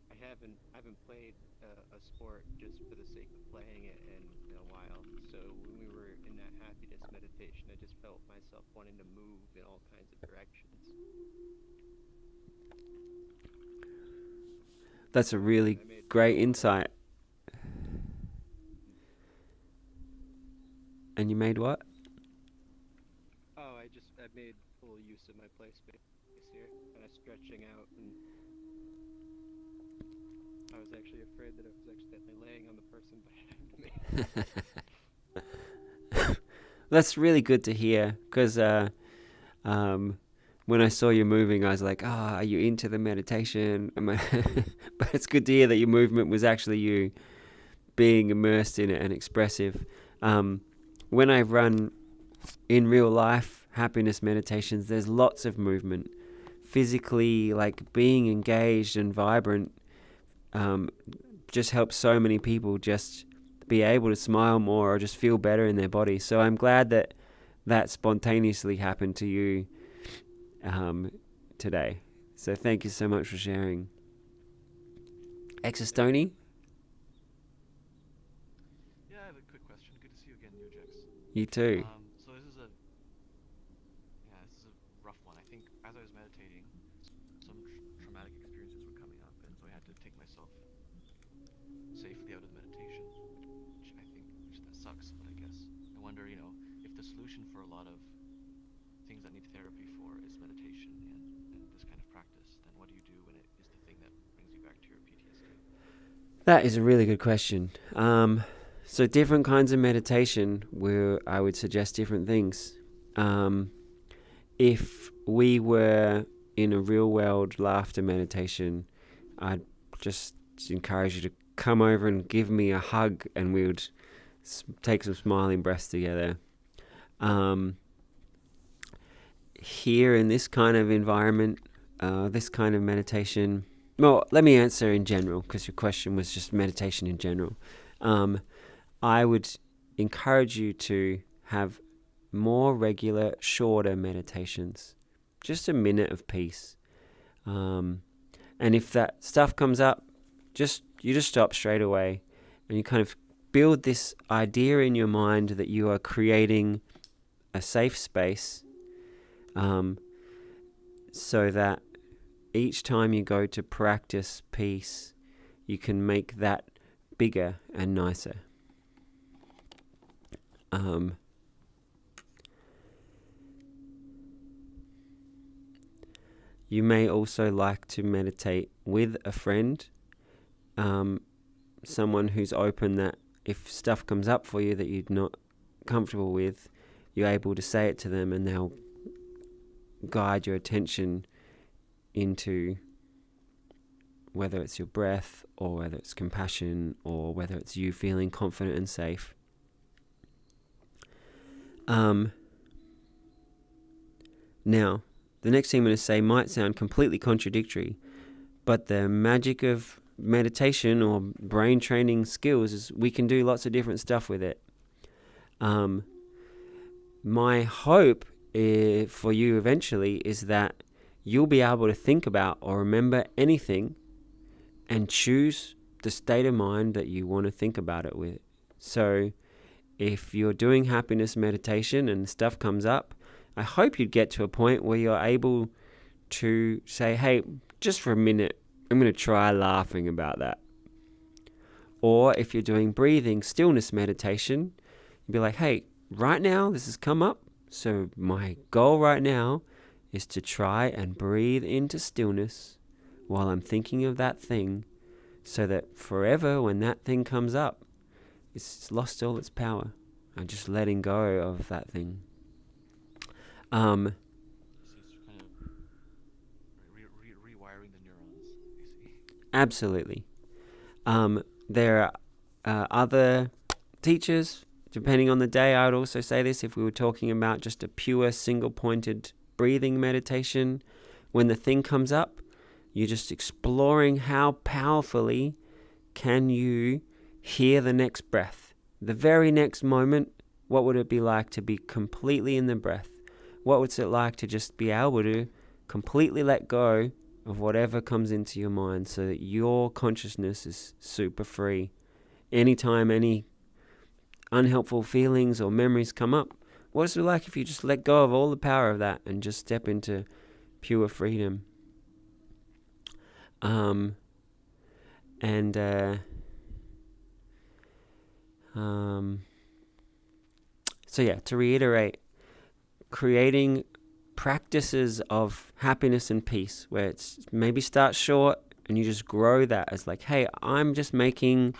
I haven't played a sport just for the sake of playing it in a while. So when we were in that happiness meditation, I just felt myself wanting to move in all kinds of directions. That's a really great insight. And you made what? Oh, I made full use of my play space here, kind of stretching out, and I was actually afraid that I was accidentally laying on the person behind me. That's really good to hear, because when I saw you moving, I was like, are you into the meditation? But it's good to hear that your movement was actually you being immersed in it and expressive. When I run in real life happiness meditations, there's lots of movement. Physically, like being engaged and vibrant, just helps so many people just be able to smile more or just feel better in their body. So I'm glad that that spontaneously happened to you today. So thank you so much for sharing. Exostony? Yeah, I have a quick question. Good to see you again, Newjax. You too. So this is a rough one. I think as I was meditating, some traumatic experiences were coming up, and so I had to take myself safely out of the meditation, which that sucks. But I guess I wonder, if the solution for a lot of things that need therapy for is meditation and this kind of practice, then what do you do when it is the thing that brings you back to your PTSD? That is a really good question. So different kinds of meditation where I would suggest different things. If we were in a real world laughter meditation, I'd just encourage you to come over and give me a hug, and we would take some smiling breaths together. Here in this kind of environment, this kind of meditation, well, let me answer in general, because your question was just meditation in general. I would encourage you to have more regular, shorter meditations, just a minute of peace. And if that stuff comes up, you just stop straight away, and you kind of build this idea in your mind that you are creating a safe space, so that each time you go to practice peace, you can make that bigger and nicer. You may also like to meditate with a friend, someone who's open, that if stuff comes up for you that you're not comfortable with, you're able to say it to them, and they'll guide your attention into whether it's your breath, or whether it's compassion, or whether it's you feeling confident and safe. Now, the next thing I'm going to say might sound completely contradictory, but the magic of meditation or brain training skills is we can do lots of different stuff with it. My hope for you eventually is that you'll be able to think about or remember anything and choose the state of mind that you want to think about it with. So if you're doing happiness meditation and stuff comes up, I hope you'd get to a point where you're able to say, hey, just for a minute, I'm going to try laughing about that. Or if you're doing breathing stillness meditation, you'd be like, hey, right now this has come up, so my goal right now is to try and breathe into stillness while I'm thinking of that thing, so that forever when that thing comes up, it's lost all its power. I'm just letting go of that thing. So it's kind of rewiring the neurons, basically. Absolutely. There are other teachers, depending on the day. I would also say this if we were talking about just a pure single-pointed breathing meditation. When the thing comes up, you're just exploring how powerfully can you hear the next breath. The very next moment, what would it be like to be completely in the breath? What was it like to just be able to completely let go of whatever comes into your mind, so that your consciousness is super free? Anytime any unhelpful feelings or memories come up, what is it like if you just let go of all the power of that and just step into pure freedom? So yeah, to reiterate, creating practices of happiness and peace, where it's maybe starts short and you just grow that as like, hey, I'm just making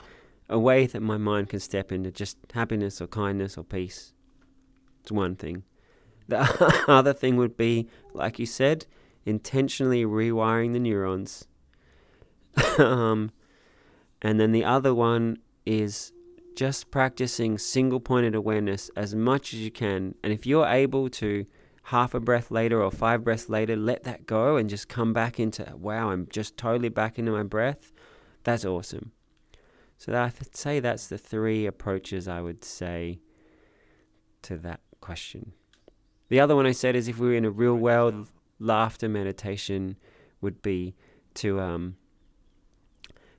a way that my mind can step into just happiness or kindness or peace. It's one thing. The other thing would be, like you said, intentionally rewiring the neurons. And then the other one is just practicing single-pointed awareness as much as you can. And if you're able to, half a breath later or 5 breaths later, let that go and just come back into, wow, I'm just totally back into my breath. That's awesome. So I'd say that's the 3 approaches I would say to that question. The other one I said is if we were in a real world laughter meditation would be to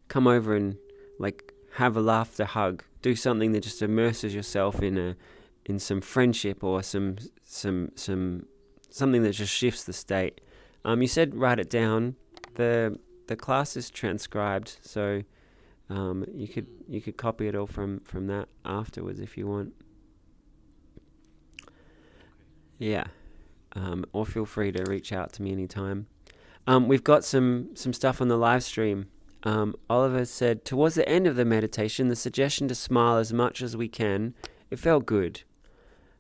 come over and like have a laughter hug. Do something that just immerses yourself in some friendship or some something that just shifts the state. You said write it down. The class is transcribed, so you could copy it all from that afterwards if you want. Yeah. Or feel free to reach out to me anytime. We've got some stuff on the live stream. Oliver said, towards the end of the meditation, the suggestion to smile as much as we can, it felt good.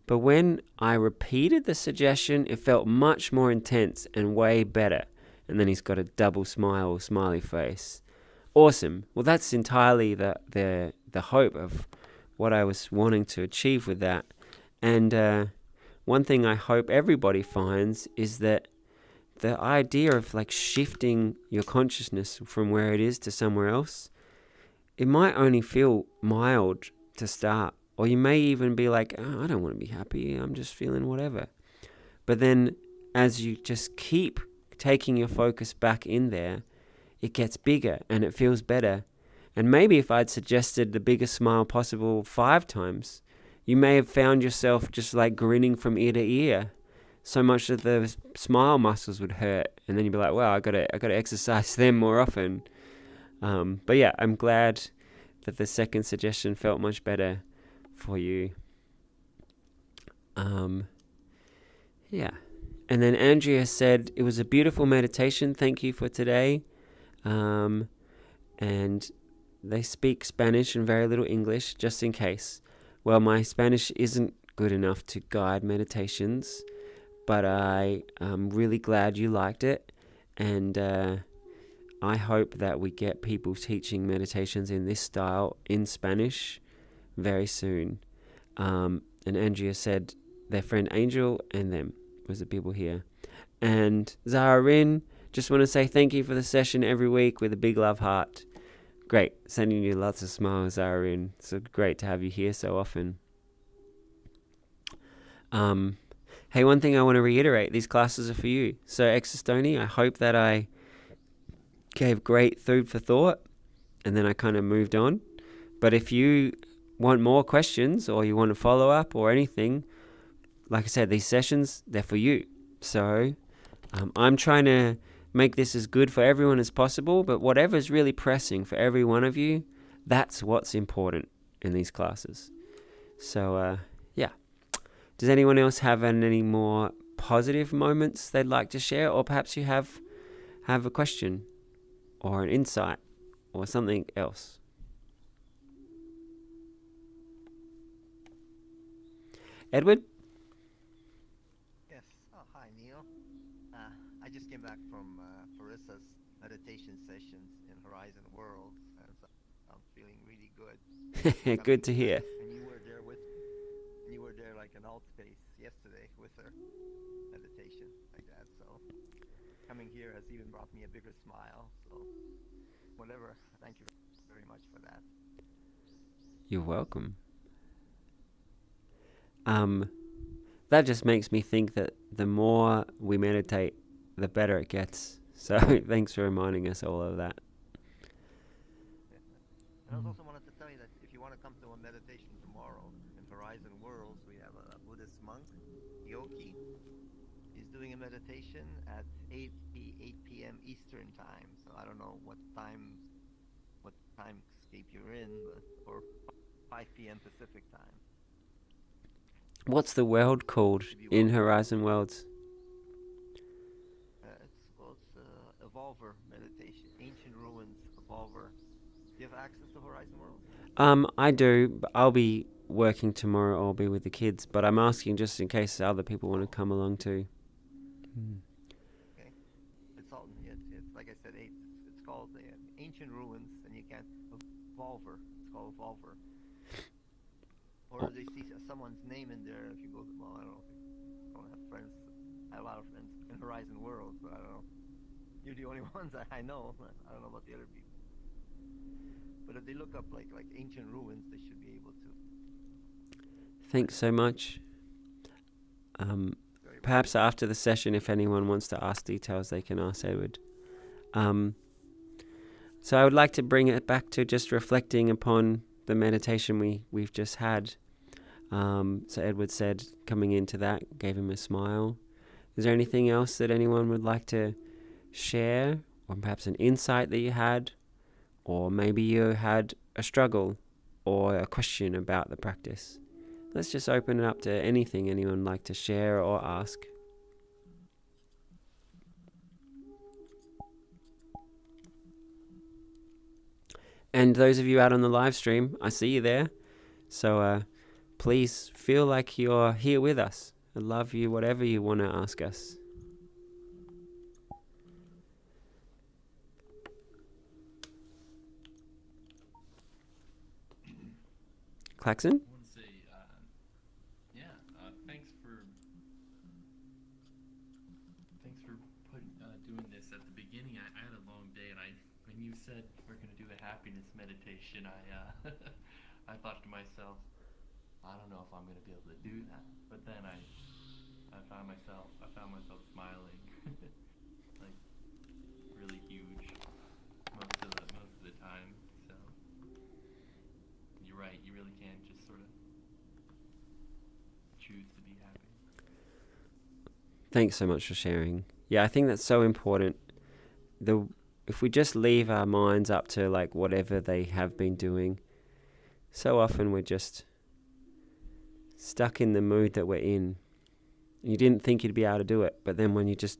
But when I repeated the suggestion, it felt much more intense and way better. And then he's got a double smile, smiley face. Awesome. Well, that's entirely the hope of what I was wanting to achieve with that. And one thing I hope everybody finds is that the idea of like shifting your consciousness from where it is to somewhere else, it might only feel mild to start. Or you may even be like, oh, I don't want to be happy. I'm just feeling whatever. But then as you just keep taking your focus back in there, it gets bigger and it feels better. And maybe if I'd suggested the biggest smile possible 5 times, you may have found yourself just like grinning from ear to ear, so much that the smile muscles would hurt, and then you'd be like, "Wow, I gotta exercise them more often." But yeah, I'm glad that the second suggestion felt much better for you. Yeah, and then Andrea said it was a beautiful meditation. Thank you for today. And they speak Spanish and very little English, just in case. Well, my Spanish isn't good enough to guide meditations, but I'm really glad you liked it, and I hope that we get people teaching meditations in this style in Spanish very soon. And Andrea said their friend Angel and them was the people here. And Zaharin, just want to say thank you for the session every week with a big love heart. Great, sending you lots of smiles, Zaharin. So great to have you here so often. Hey, one thing I want to reiterate, these classes are for you. So Exostoni, I hope that I gave great food for thought and then I kind of moved on. But if you want more questions or you want to follow up or anything, like I said, these sessions, they're for you. So I'm trying to make this as good for everyone as possible, but whatever's really pressing for every one of you, that's what's important in these classes. So, yeah. Does anyone else have any more positive moments they'd like to share? Or perhaps you have a question or an insight or something else? Edward? Yes. Oh, hi, Neil. I just came back from Farissa's meditation sessions in Horizon World, and so I'm feeling really good. Good to hear. And you were there like an alt space yesterday with her meditation like that. So coming here has even brought me a bigger smile. So whatever. Thank you very much for that. You're welcome. That just makes me think that the more we meditate, the better it gets. So thanks for reminding us all of that. And I also wanted to tell you that if you want to come to a meditation tomorrow in Horizon Worlds, we have a Buddhist monk, Yoki. He's doing a meditation at 8 p.m. Eastern time. So I don't know what timescape you're in, or 5 p.m. Pacific time. What's the world called in Horizon Worlds? It's Evolver meditation, Ancient Ruins Evolver. Do you have access to Horizon Worlds? I do, but I'll be working tomorrow or be with the kids, but I'm asking just in case other people want to come along too. Okay, it's all it's like I said, it's called ancient ruins, and you can't Volver. It's called Volver. Or they see someone's name in there. If you go, well, I don't know. I don't have friends. I have a lot of friends in Horizon Worlds, but I don't know. You're the only ones that I know. I don't know about the other people. But if they look up like ancient ruins, they should be able to. Thanks so much. Perhaps after the session, if anyone wants to ask details, they can ask Edward. So I would like to bring it back to just reflecting upon the meditation we've just had. So Edward said, coming into that, gave him a smile. Is there anything else that anyone would like to share, or perhaps an insight that you had, or maybe you had a struggle or a question about the practice? Let's just open it up to anything anyone would like to share or ask. And those of you out on the live stream, I see you there. So please feel like you're here with us. I love you, whatever you want to ask us. Claxon? I want to say, thanks for doing this. At the beginning, I had a long day, and when you said we're going to do a happiness meditation, I thought to myself, I don't know if I'm going to be able to do that. But then I found myself smiling, like really huge most of the time. So you're right. You really can just sort of choose to be happy. Thanks so much for sharing. Yeah, I think that's so important. If we just leave our minds up to like whatever they have been doing, so often we're just stuck in the mood that we're in. You didn't think you'd be able to do it, but then when you just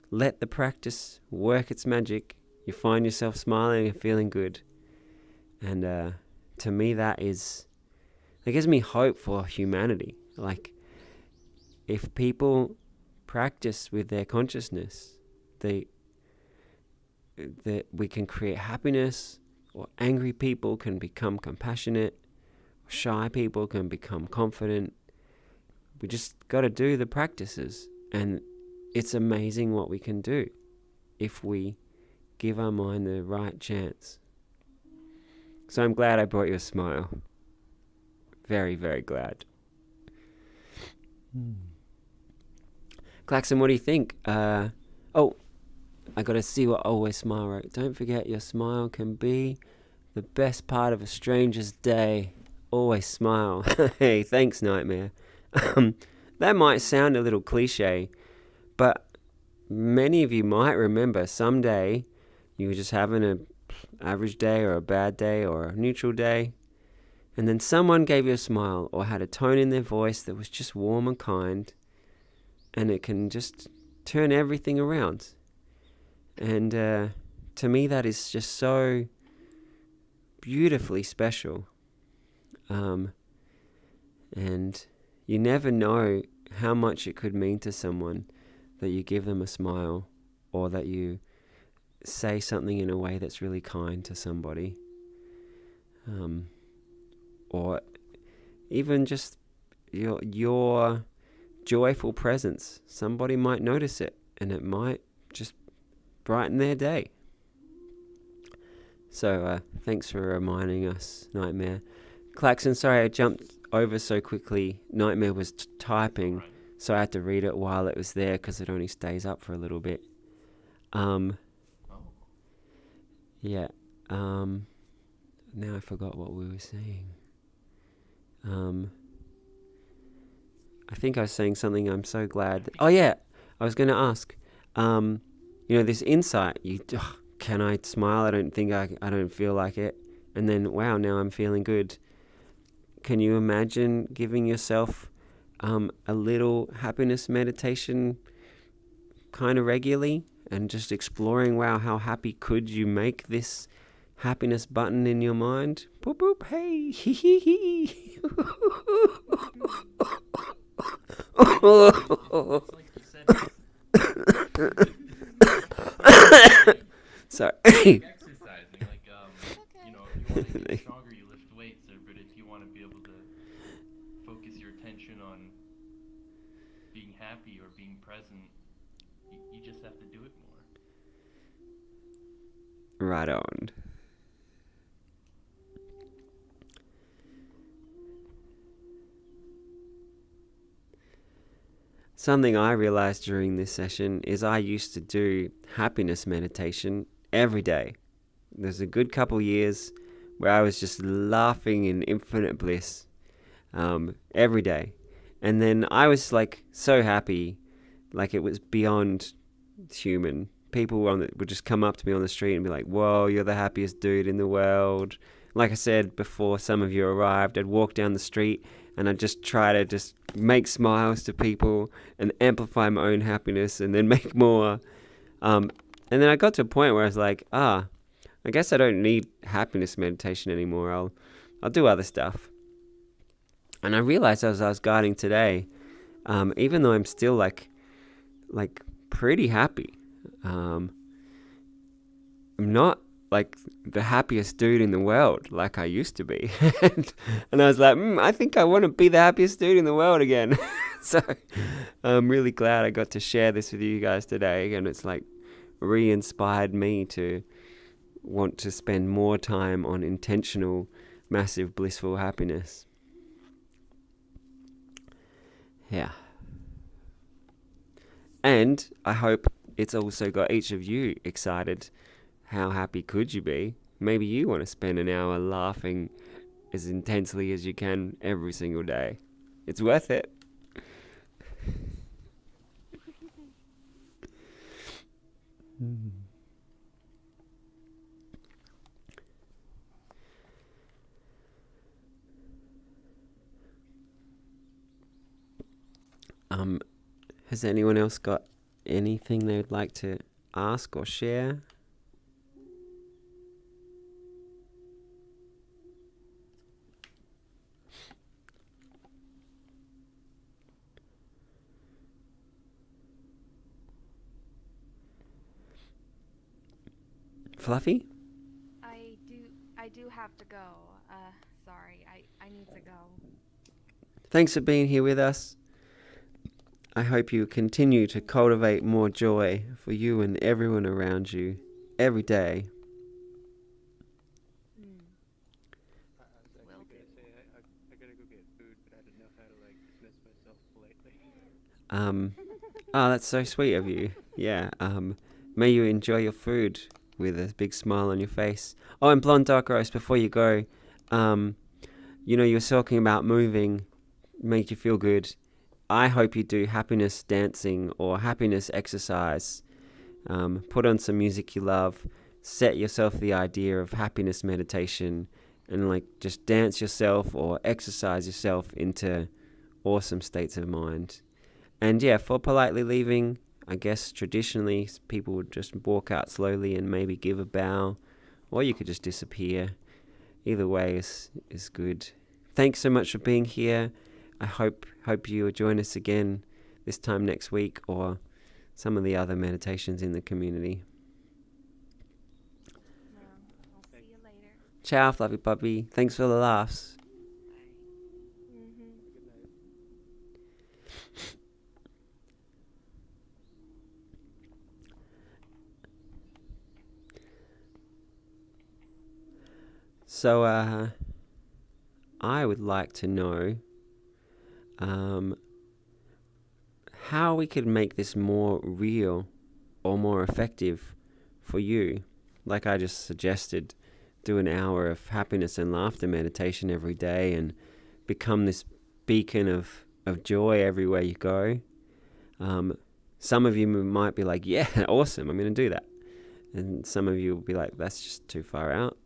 let the practice work its magic, you find yourself smiling and feeling good. And to me, that gives me hope for humanity. Like, if people practice with their consciousness, that we can create happiness, or angry people can become compassionate, or shy people can become confident. We just got to do the practices, and it's amazing what we can do if we give our mind the right chance. So I'm glad I brought you a smile. Very, very glad. Claxon, what do you think? I got to see what Always Smile wrote. Don't forget, your smile can be the best part of a stranger's day. Always smile. Hey, thanks, Nightmare. That might sound a little cliche, but many of you might remember someday you were just having an average day or a bad day or a neutral day, and then someone gave you a smile or had a tone in their voice that was just warm and kind, and it can just turn everything around. And to me, that is just so beautifully special. And you never know how much it could mean to someone that you give them a smile, or that you say something in a way that's really kind to somebody. Or even just your joyful presence. Somebody might notice it, and it might just brighten their day. So thanks for reminding us, Nightmare. Claxon, sorry I jumped over so quickly. Nightmare was typing, so I had to read it while it was there because it only stays up for a little bit. Yeah. Now I forgot what we were saying. I think I was saying something. I'm so glad. Oh yeah, I was going to ask. This insight. Can I smile? I don't think I don't feel like it. And then wow, now I'm feeling good. Can you imagine giving yourself a little happiness meditation kind of regularly, and just exploring, wow, how happy could you make this happiness button in your mind. Boop boop, hey, hee hee hee. It's like you said, Sorry. exercising. Like, you know, if you want to get stronger, you lift weights. But if you want to be able to focus your attention on being happy or being present, you just have to do it more. Right on. Something I realized during this session is I used to do happiness meditation every day. There's a good couple years where I was just laughing in infinite bliss every day. And then I was like so happy, like it was beyond human. People would just come up to me on the street and be like, whoa, you're the happiest dude in the world. Like I said before some of you arrived, I'd walk down the street and I'd just try to just make smiles to people and amplify my own happiness and then make more. And then I got to a point where I was like, I guess I don't need happiness meditation anymore. I'll do other stuff. And I realized as I was guiding today, even though I'm still like pretty happy, I'm not like the happiest dude in the world like I used to be. And I was like, I think I want to be the happiest dude in the world again. So I'm really glad I got to share this with you guys today. And it's like re-inspired me to want to spend more time on intentional, massive, blissful happiness. Yeah. And I hope it's also got each of you excited. How happy could you be? Maybe you want to spend an hour laughing as intensely as you can every single day. It's worth it. Has anyone else got anything they would like to ask or share? Fluffy? I do have to go. Sorry, I need to go. Thanks for being here with us. I hope you continue to cultivate more joy for you and everyone around you every day. I was actually going to say, I gotta go get food, but I didn't know how to, like, dismiss myself politely. Oh, that's so sweet of you. Yeah. May you enjoy your food with a big smile on your face. Oh, and Blonde Dark Roast, before you go, you know, you were talking about moving, make you feel good. I hope you do happiness dancing or happiness exercise. Put on some music you love. Set yourself the idea of happiness meditation and like just dance yourself or exercise yourself into awesome states of mind. And yeah, for politely leaving, I guess traditionally people would just walk out slowly and maybe give a bow, or you could just disappear. Either way is good. Thanks so much for being here. I hope you will join us again this time next week or some of the other meditations in the community. Well, I'll see you later. Ciao, fluffy puppy. Thanks for the laughs. Good night. So, I would like to know how we could make this more real or more effective for you. Like I just suggested, do an hour of happiness and laughter meditation every day and become this beacon of joy everywhere you go. Some of you might be like, yeah, awesome, I'm going to do that. And some of you will be like, that's just too far out.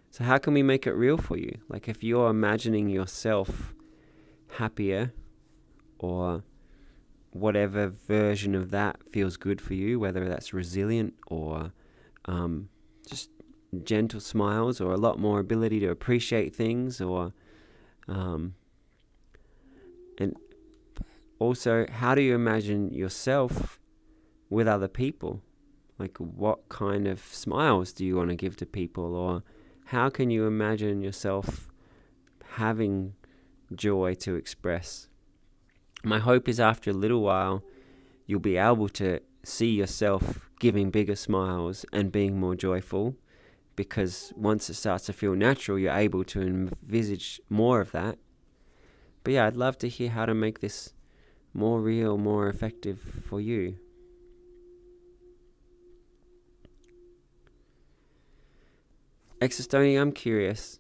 So how can we make it real for you? Like if you're imagining yourself happier or whatever version of that feels good for you, whether that's resilient or just gentle smiles, or a lot more ability to appreciate things, or and also, how do you imagine yourself with other people? Like, what kind of smiles do you want to give to people, or how can you imagine yourself having joy to express? My hope is after a little while, you'll be able to see yourself giving bigger smiles and being more joyful, because once it starts to feel natural, you're able to envisage more of that. But yeah, I'd love to hear how to make this more real, more effective for you. Exostoni, I'm curious.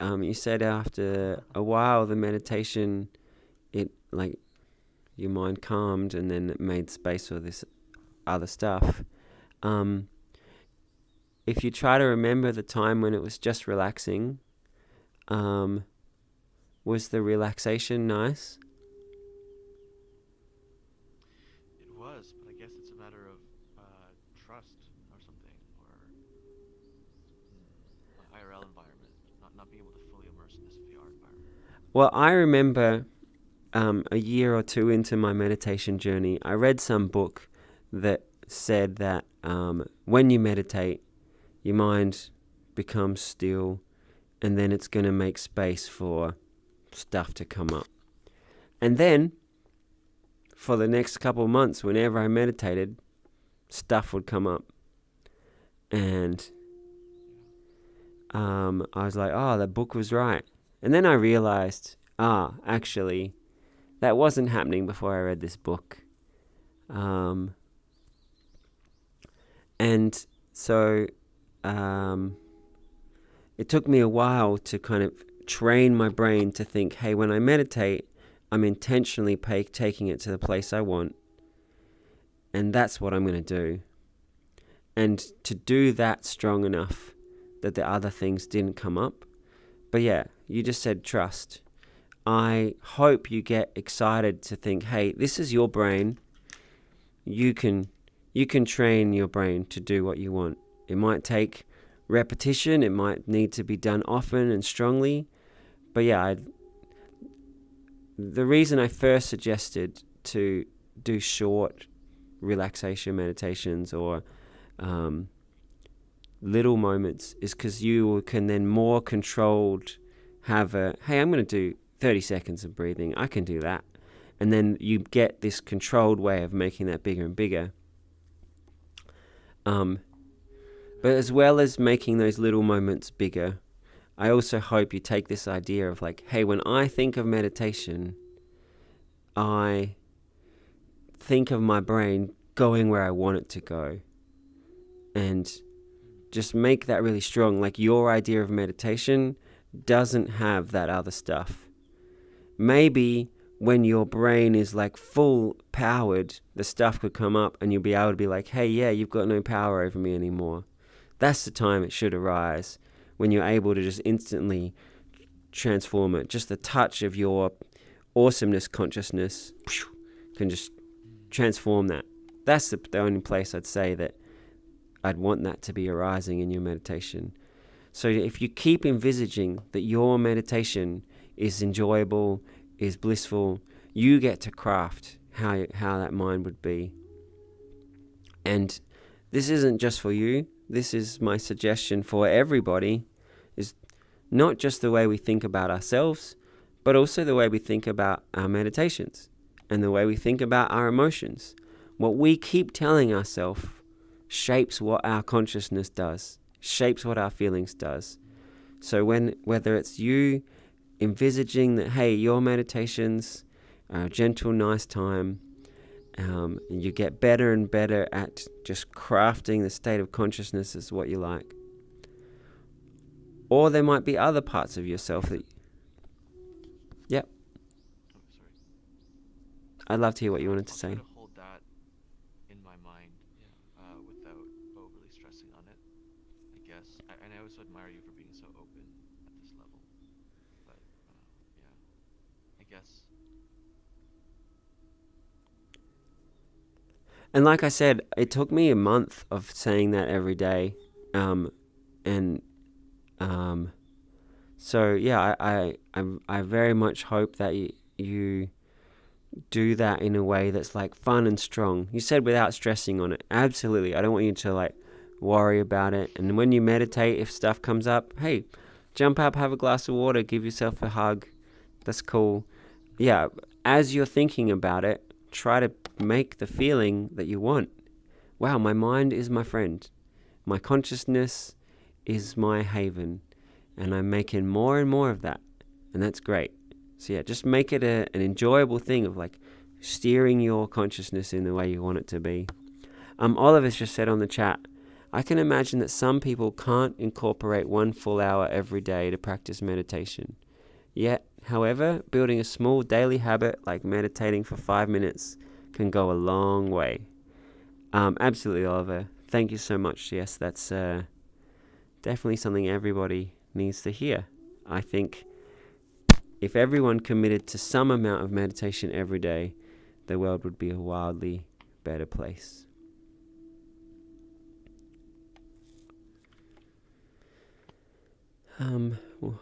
You said after a while the meditation, it like your mind calmed and then it made space for this other stuff. If you try to remember the time when it was just relaxing, was the relaxation nice? It was, but I guess it's a matter of trust or something, or IRL environment, not being able to fully immerse in this VR environment. Well, I remember a year or two into my meditation journey, I read some book that said that when you meditate, your mind becomes still, and then it's going to make space for stuff to come up. And then, for the next couple of months, whenever I meditated, stuff would come up. And I was like, oh, that book was right. And then I realized, actually, that wasn't happening before I read this book. And so it took me a while to kind of train my brain to think, hey, when I meditate, I'm intentionally taking it to the place I want. And that's what I'm going to do. And to do that strong enough that the other things didn't come up. But yeah, you just said trust. I hope you get excited to think, hey, this is your brain. You can train your brain to do what you want. It might take repetition. It might need to be done often and strongly. But yeah, the reason I first suggested to do short relaxation meditations or little moments is because you can then more controlled have hey, I'm going to do 30 seconds of breathing. I can do that. And then you get this controlled way of making that bigger and bigger. But as well as making those little moments bigger, I also hope you take this idea of like, hey, when I think of meditation, I think of my brain going where I want it to go. And just make that really strong. Like, your idea of meditation doesn't have that other stuff. Maybe when your brain is like full powered, the stuff could come up and you'll be able to be like, hey, yeah, you've got no power over me anymore. That's the time it should arise, when you're able to just instantly transform it. Just the touch of your awesomeness consciousness can just transform that. That's the only place I'd say that I'd want that to be arising in your meditation. So if you keep envisaging that your meditation is enjoyable, is blissful, you get to craft how that mind would be. And this isn't just for you. This is my suggestion for everybody, is not just the way we think about ourselves, but also the way we think about our meditations and the way we think about our emotions. What we keep telling ourselves shapes what our consciousness does, shapes what our feelings does. So whether it's you envisaging that, hey, your meditations are a gentle, nice time, and you get better and better at just crafting the state of consciousness as what you like. Or there might be other parts of yourself that... Yep. Oh, sorry. I'd love to hear what you wanted to I'll say. try to hold that in my mind, without overly stressing on it, I guess. And I also admire you for being so open at this level. But yeah, I guess. And like I said, it took me a month of saying that every day. And so yeah, I very much hope that you do that in a way that's like fun and strong. You said without stressing on it. Absolutely. I don't want you to like worry about it. And when you meditate, if stuff comes up, hey, jump up, have a glass of water, give yourself a hug. That's cool. Yeah, as you're thinking about it, try to make the feeling that you want. Wow, my mind is my friend. My consciousness is my haven. And I'm making more and more of that. And that's great. So yeah, just make it an enjoyable thing of like steering your consciousness in the way you want it to be. Oliver's just said on the chat, I can imagine that some people can't incorporate 1 full hour every day to practice meditation. Yet, however, building a small daily habit like meditating for 5 minutes can go a long way. Absolutely, Oliver. Thank you so much. Yes, that's definitely something everybody needs to hear. I think if everyone committed to some amount of meditation every day, the world would be a wildly better place. Well,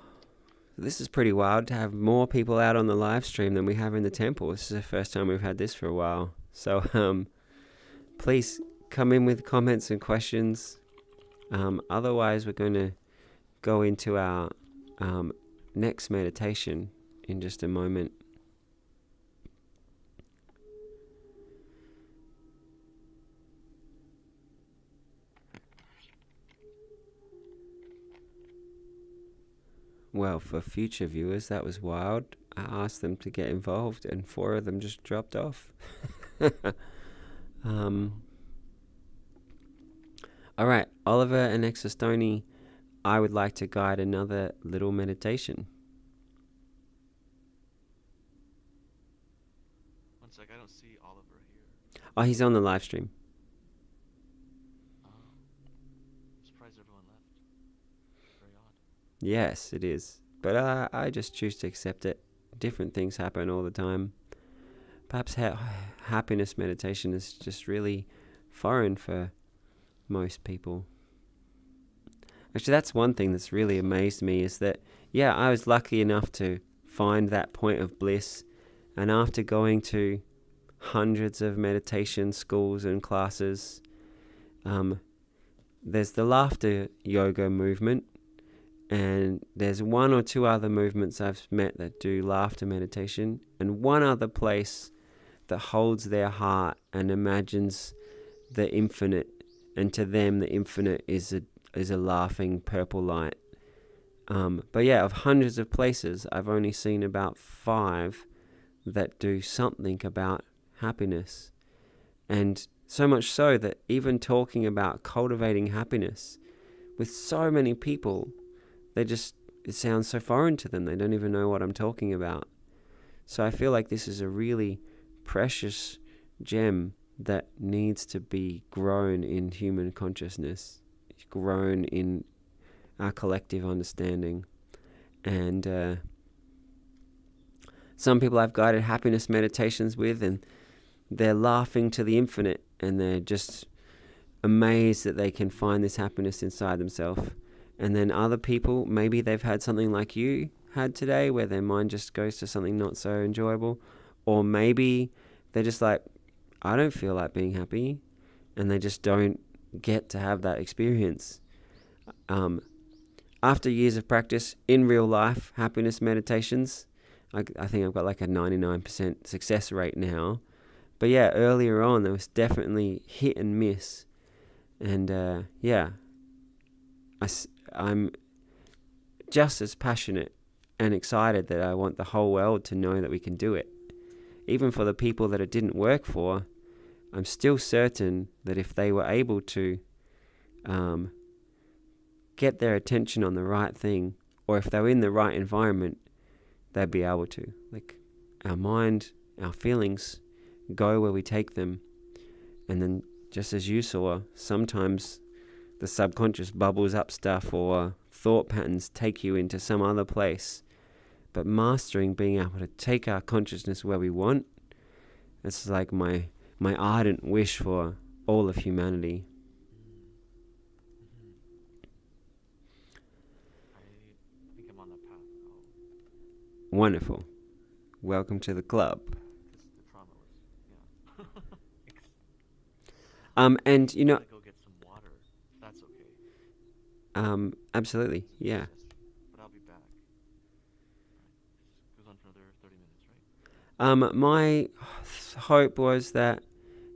this is pretty wild to have more people out on the live stream than we have in the temple. This is the first time we've had this for a while. So please come in with comments and questions. Otherwise, we're going to go into our next meditation in just a moment. Well, for future viewers, that was wild. I asked them to get involved and 4 of them just dropped off. All right, Oliver and Exostoni, I would like to guide another little meditation. One sec, I don't see Oliver here. Oh, he's on the live stream. I'm surprised everyone left. Very odd. Yes, it is. But I just choose to accept it. Different things happen all the time. Perhaps happiness meditation is just really foreign for most people. Actually, that's one thing that's really amazed me is that, yeah, I was lucky enough to find that point of bliss. And after going to hundreds of meditation schools and classes, there's the laughter yoga movement. And there's 1 or 2 other movements I've met that do laughter meditation. And one other place that holds their heart and imagines the infinite. And to them, the infinite is a laughing purple light. But yeah, of hundreds of places, I've only seen about 5 that do something about happiness. And so much so that even talking about cultivating happiness with so many people, it sounds so foreign to them. They don't even know what I'm talking about. So I feel like this is a really precious gem that needs to be grown in human consciousness, grown in our collective understanding. And some people I've guided happiness meditations with, and they're laughing to the infinite, and they're just amazed that they can find this happiness inside themselves. And then other people, maybe they've had something like you had today, where their mind just goes to something not so enjoyable. Or maybe they're just like, I don't feel like being happy, and they just don't get to have that experience. After years of practice in real life, happiness meditations, I think I've got like a 99% success rate now. But yeah, earlier on, there was definitely hit and miss. And yeah, I'm just as passionate and excited that I want the whole world to know that we can do it. Even for the people that it didn't work for, I'm still certain that if they were able to get their attention on the right thing, or if they were in the right environment, they'd be able to. Like, our mind, our feelings go where we take them. And then, just as you saw, sometimes the subconscious bubbles up stuff, or thought patterns take you into some other place. But mastering being able to take our consciousness where we want, it's like my ardent wish for all of humanity. Wonderful. Welcome to the club. Because the trauma was, yeah. And you I'm know, gonna go get some water, if that's okay. absolutely, yeah. But I'll be back. Alright, this goes on for another 30 minutes, right? My hope was that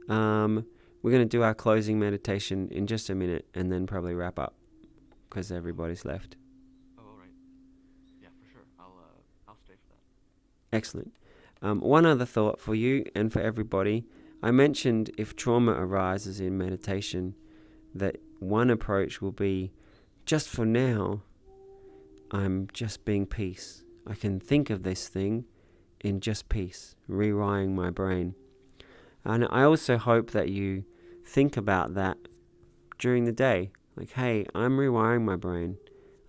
we're going to do our closing meditation in just a minute and then probably wrap up because everybody's left. Oh, alright. Yeah, for sure. I'll stay for that. Excellent. One other thought for you and for everybody. I mentioned if trauma arises in meditation, that one approach will be, just for now, I'm just being peace. I can think of this thing in just peace, rewiring my brain. And I also hope that you think about that during the day. Like, hey, I'm rewiring my brain.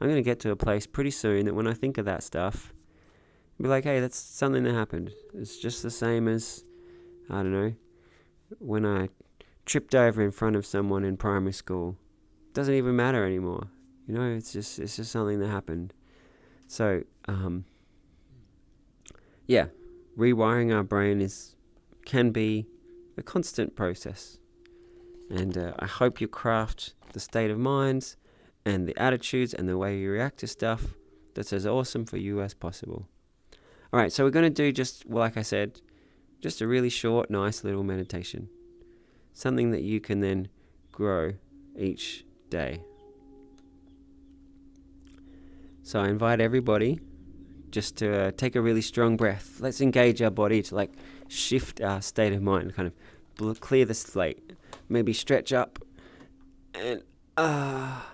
I'm going to get to a place pretty soon that when I think of that stuff, I'll be like, hey, that's something that happened. It's just the same as, I don't know, when I tripped over in front of someone in primary school. It doesn't even matter anymore. You know, it's just something that happened. So, yeah, rewiring our brain can be a constant process. And I hope you craft the state of minds and the attitudes and the way you react to stuff that's as awesome for you as possible. All right, so we're going to do just, well, like I said, just a really short, nice little meditation. Something that you can then grow each day. So I invite everybody just to take a really strong breath. Let's engage our body to like shift our state of mind, kind of clear the slate. Maybe stretch up and have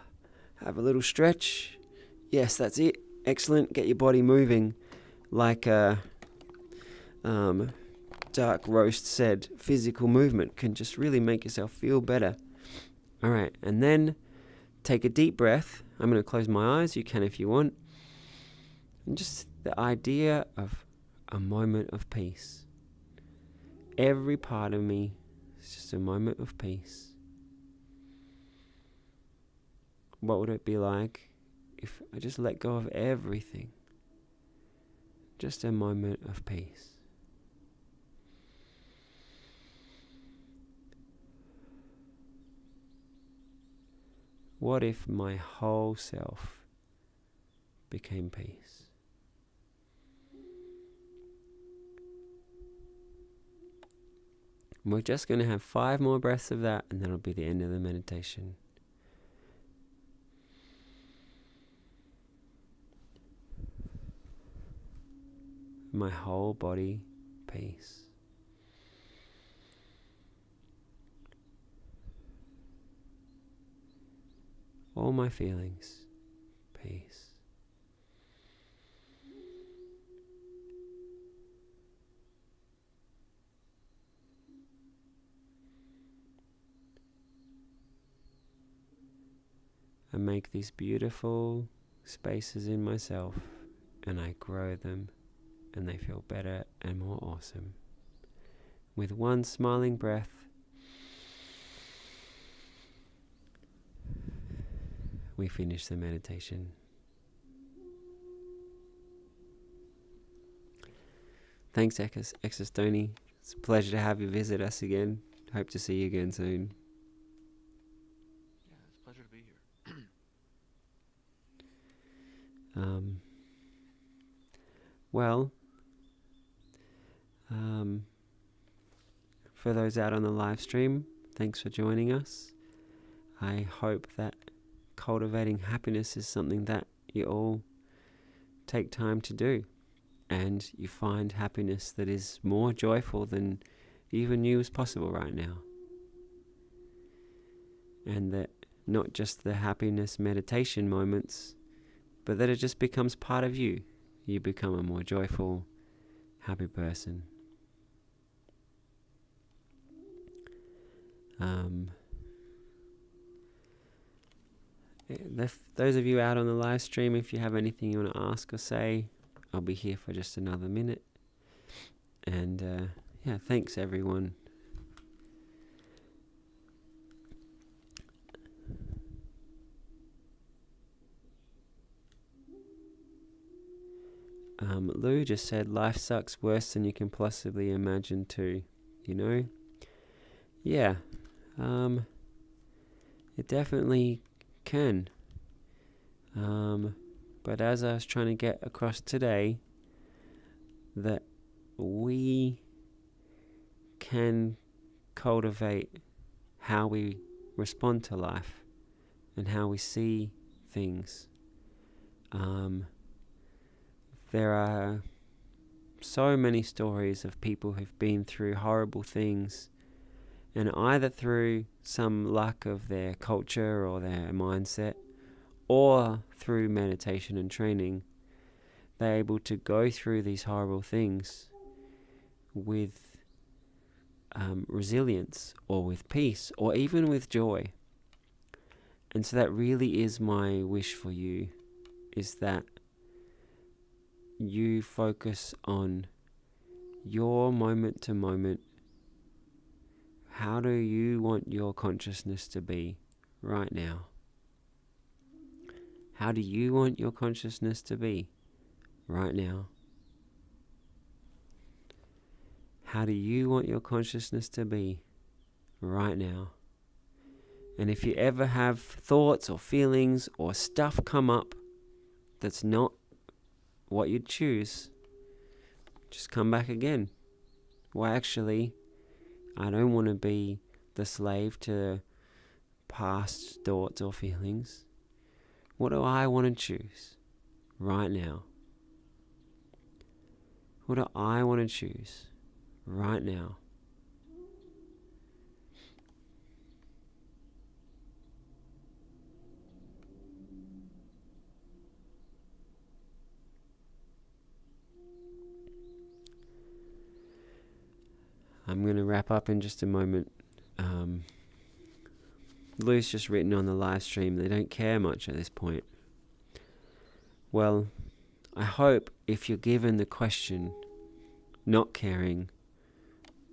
a little stretch. Yes, that's it. Excellent. Get your body moving. Like Dark Roast said, physical movement can just really make yourself feel better. All right, and then take a deep breath. I'm going to close my eyes. You can if you want. And just the idea of a moment of peace. Every part of me is just a moment of peace. What would it be like if I just let go of everything? Just a moment of peace. What if my whole self became peace? We're just going to have 5 more breaths of that, and that'll be the end of the meditation. My whole body, peace. All my feelings, peace. I make these beautiful spaces in myself, and I grow them, and they feel better and more awesome. With one smiling breath, we finish the meditation. Thanks, Exostoni. It's a pleasure to have you visit us again. Hope to see you again soon. Yeah, it's a pleasure to be here. For those out on the live stream, thanks for joining us. I hope that cultivating happiness is something that you all take time to do, and you find happiness that is more joyful than you even knew was possible right now. And that not just the happiness meditation moments, but that it just becomes part of you. You become a more joyful, happy person. Those of you out on the live stream, if you have anything you want to ask or say, I'll be here for just another minute. And thanks everyone. Lou just said life sucks worse than you can possibly imagine too. You know? Yeah. It definitely can. But as I was trying to get across today, that we can cultivate how we respond to life and how we see things. There are so many stories of people who've been through horrible things, and either through some lack of their culture or their mindset, or through meditation and training, they're able to go through these horrible things with resilience, or with peace, or even with joy. And so that really is my wish for you, is that you focus on your moment to moment. How do you want your consciousness to be right now? How do you want your consciousness to be right now? How do you want your consciousness to be right now? And if you ever have thoughts or feelings or stuff come up that's not what you'd choose, just come back again. Well, actually, I don't want to be the slave to past thoughts or feelings. What do I want to choose right now? What do I want to choose right now? I'm going to wrap up in just a moment. Lou's just written on the live stream, they don't care much at this point. Well, I hope if you're given the question, not caring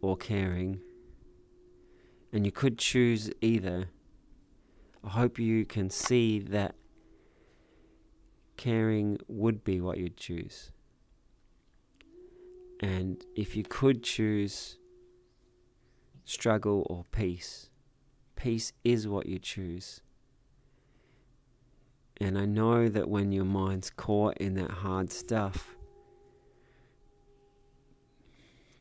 or caring, and you could choose either, I hope you can see that caring would be what you'd choose. And if you could choose struggle or peace, peace is what you choose. And I know that when your mind's caught in that hard stuff,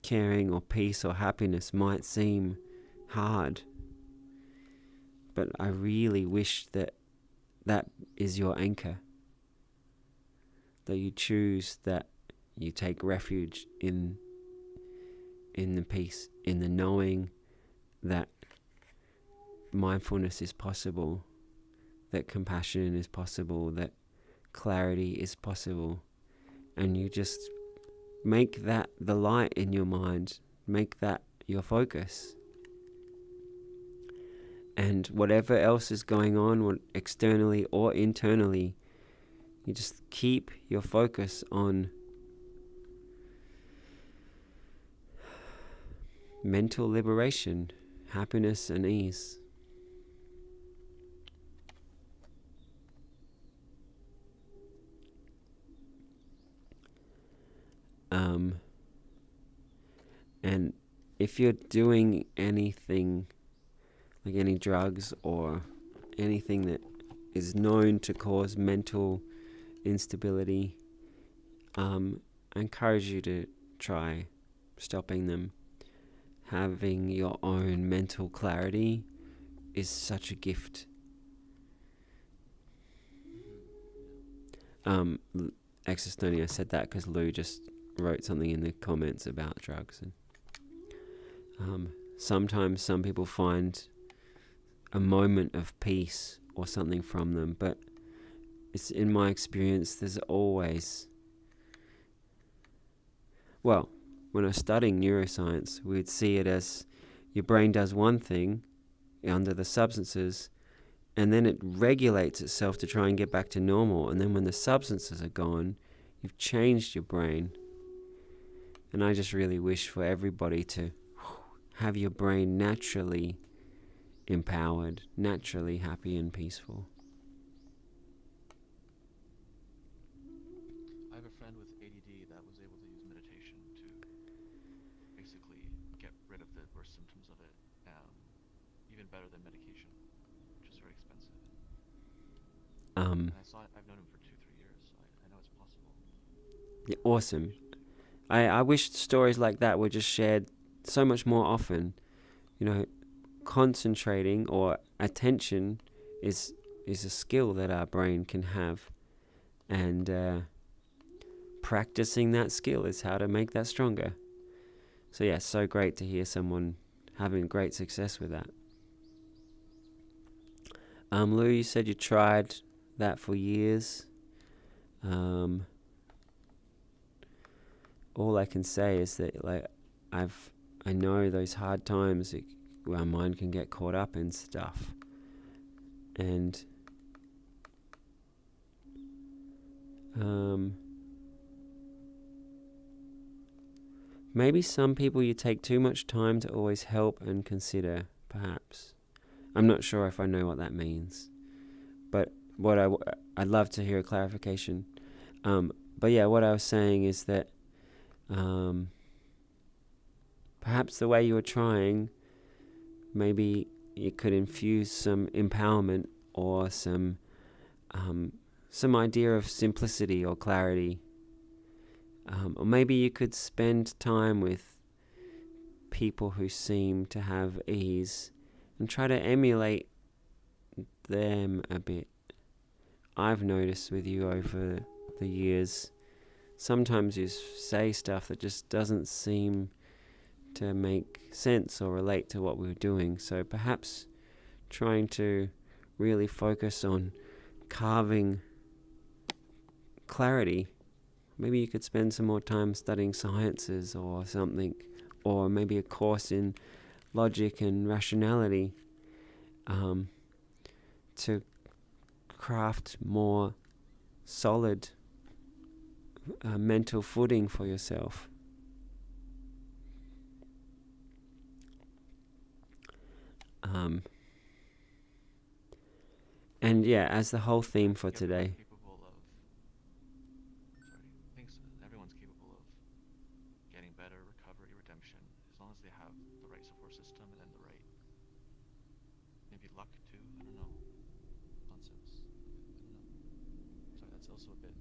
caring or peace or happiness might seem hard. But I really wish that that is your anchor. That you choose, that you take refuge in the peace, in the knowing that mindfulness is possible, that compassion is possible, that clarity is possible, and you just make that the light in your mind, make that your focus. And whatever else is going on, externally or internally, you just keep your focus on mental liberation, happiness and ease. And if you're doing anything, like any drugs or anything that is known to cause mental instability, I encourage you to try stopping them. Having your own mental clarity is such a gift. Existonia said that because Lou just wrote something in the comments about drugs. And sometimes some people find a moment of peace or something from them, but it's, in my experience, there's always... Well, when I was studying neuroscience, we'd see it as your brain does one thing under the substances, and then it regulates itself to try and get back to normal. And then when the substances are gone, you've changed your brain. And I just really wish for everybody to have your brain naturally empowered, naturally happy and peaceful. I have a friend with ADD that was able to use meditation to basically get rid of the worst symptoms of it, even better than medication, which is very expensive. Um, And I've known him for 2-3 years, so I know it's possible. yeah, awesome. I wish stories like that were just shared so much more often. You know, concentrating or attention is a skill that our brain can have, and practicing that skill is how to make that stronger. So yeah, so great to hear someone having great success with that. Lou, you said you tried that for years. All I can say is that I know those hard times where our mind can get caught up in stuff, and maybe some people you take too much time to always help and consider. Perhaps I'm not sure if I know what that means, but I'd love to hear a clarification. But yeah, what I was saying is that perhaps the way you were trying, maybe it could infuse some empowerment or some idea of simplicity or clarity. Or maybe you could spend time with people who seem to have ease and try to emulate them a bit. I've noticed with you over the years, sometimes you say stuff that just doesn't seem to make sense or relate to what we were doing. So perhaps trying to really focus on carving clarity. Maybe you could spend some more time studying sciences or something, or maybe a course in logic and rationality, to craft more solid mental footing for yourself. And yeah, as the whole theme for today. Everyone's capable of getting better, recovery, redemption, as long as they have the right support system and then the right, maybe luck too. I don't know. Nonsense. I don't know. Sorry, that's also a bit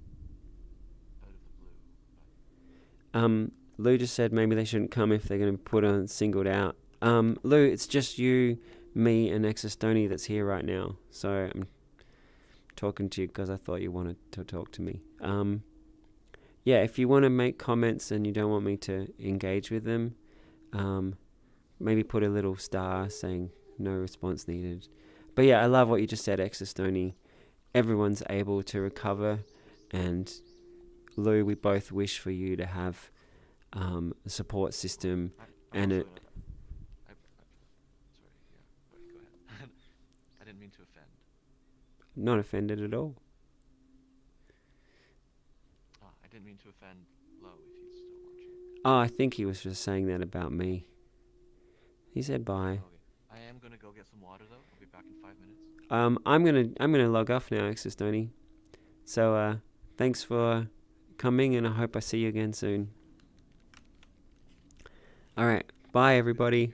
out of the blue. Lou just said maybe they shouldn't come if they're going to be put on singled out. Lou, it's just you, me, and Exostoni that's here right now. So I'm talking to you because I thought you wanted to talk to me. Yeah, if you want to make comments and you don't want me to engage with them, maybe put a little star saying no response needed. But yeah, I love what you just said, Exostoni. Everyone's able to recover, and Lou, we both wish for you to have a support system and it. Sorry, yeah, go ahead. I didn't mean to offend. Not offended at all. I didn't mean to offend Lo if he's still watching. Oh, I think he was just saying that about me. He said bye. Okay. I am gonna go get some water though. I'll be back in 5 minutes. I'm gonna log off now, Exostoni. So thanks for coming, and I hope I see you again soon. All right, bye everybody.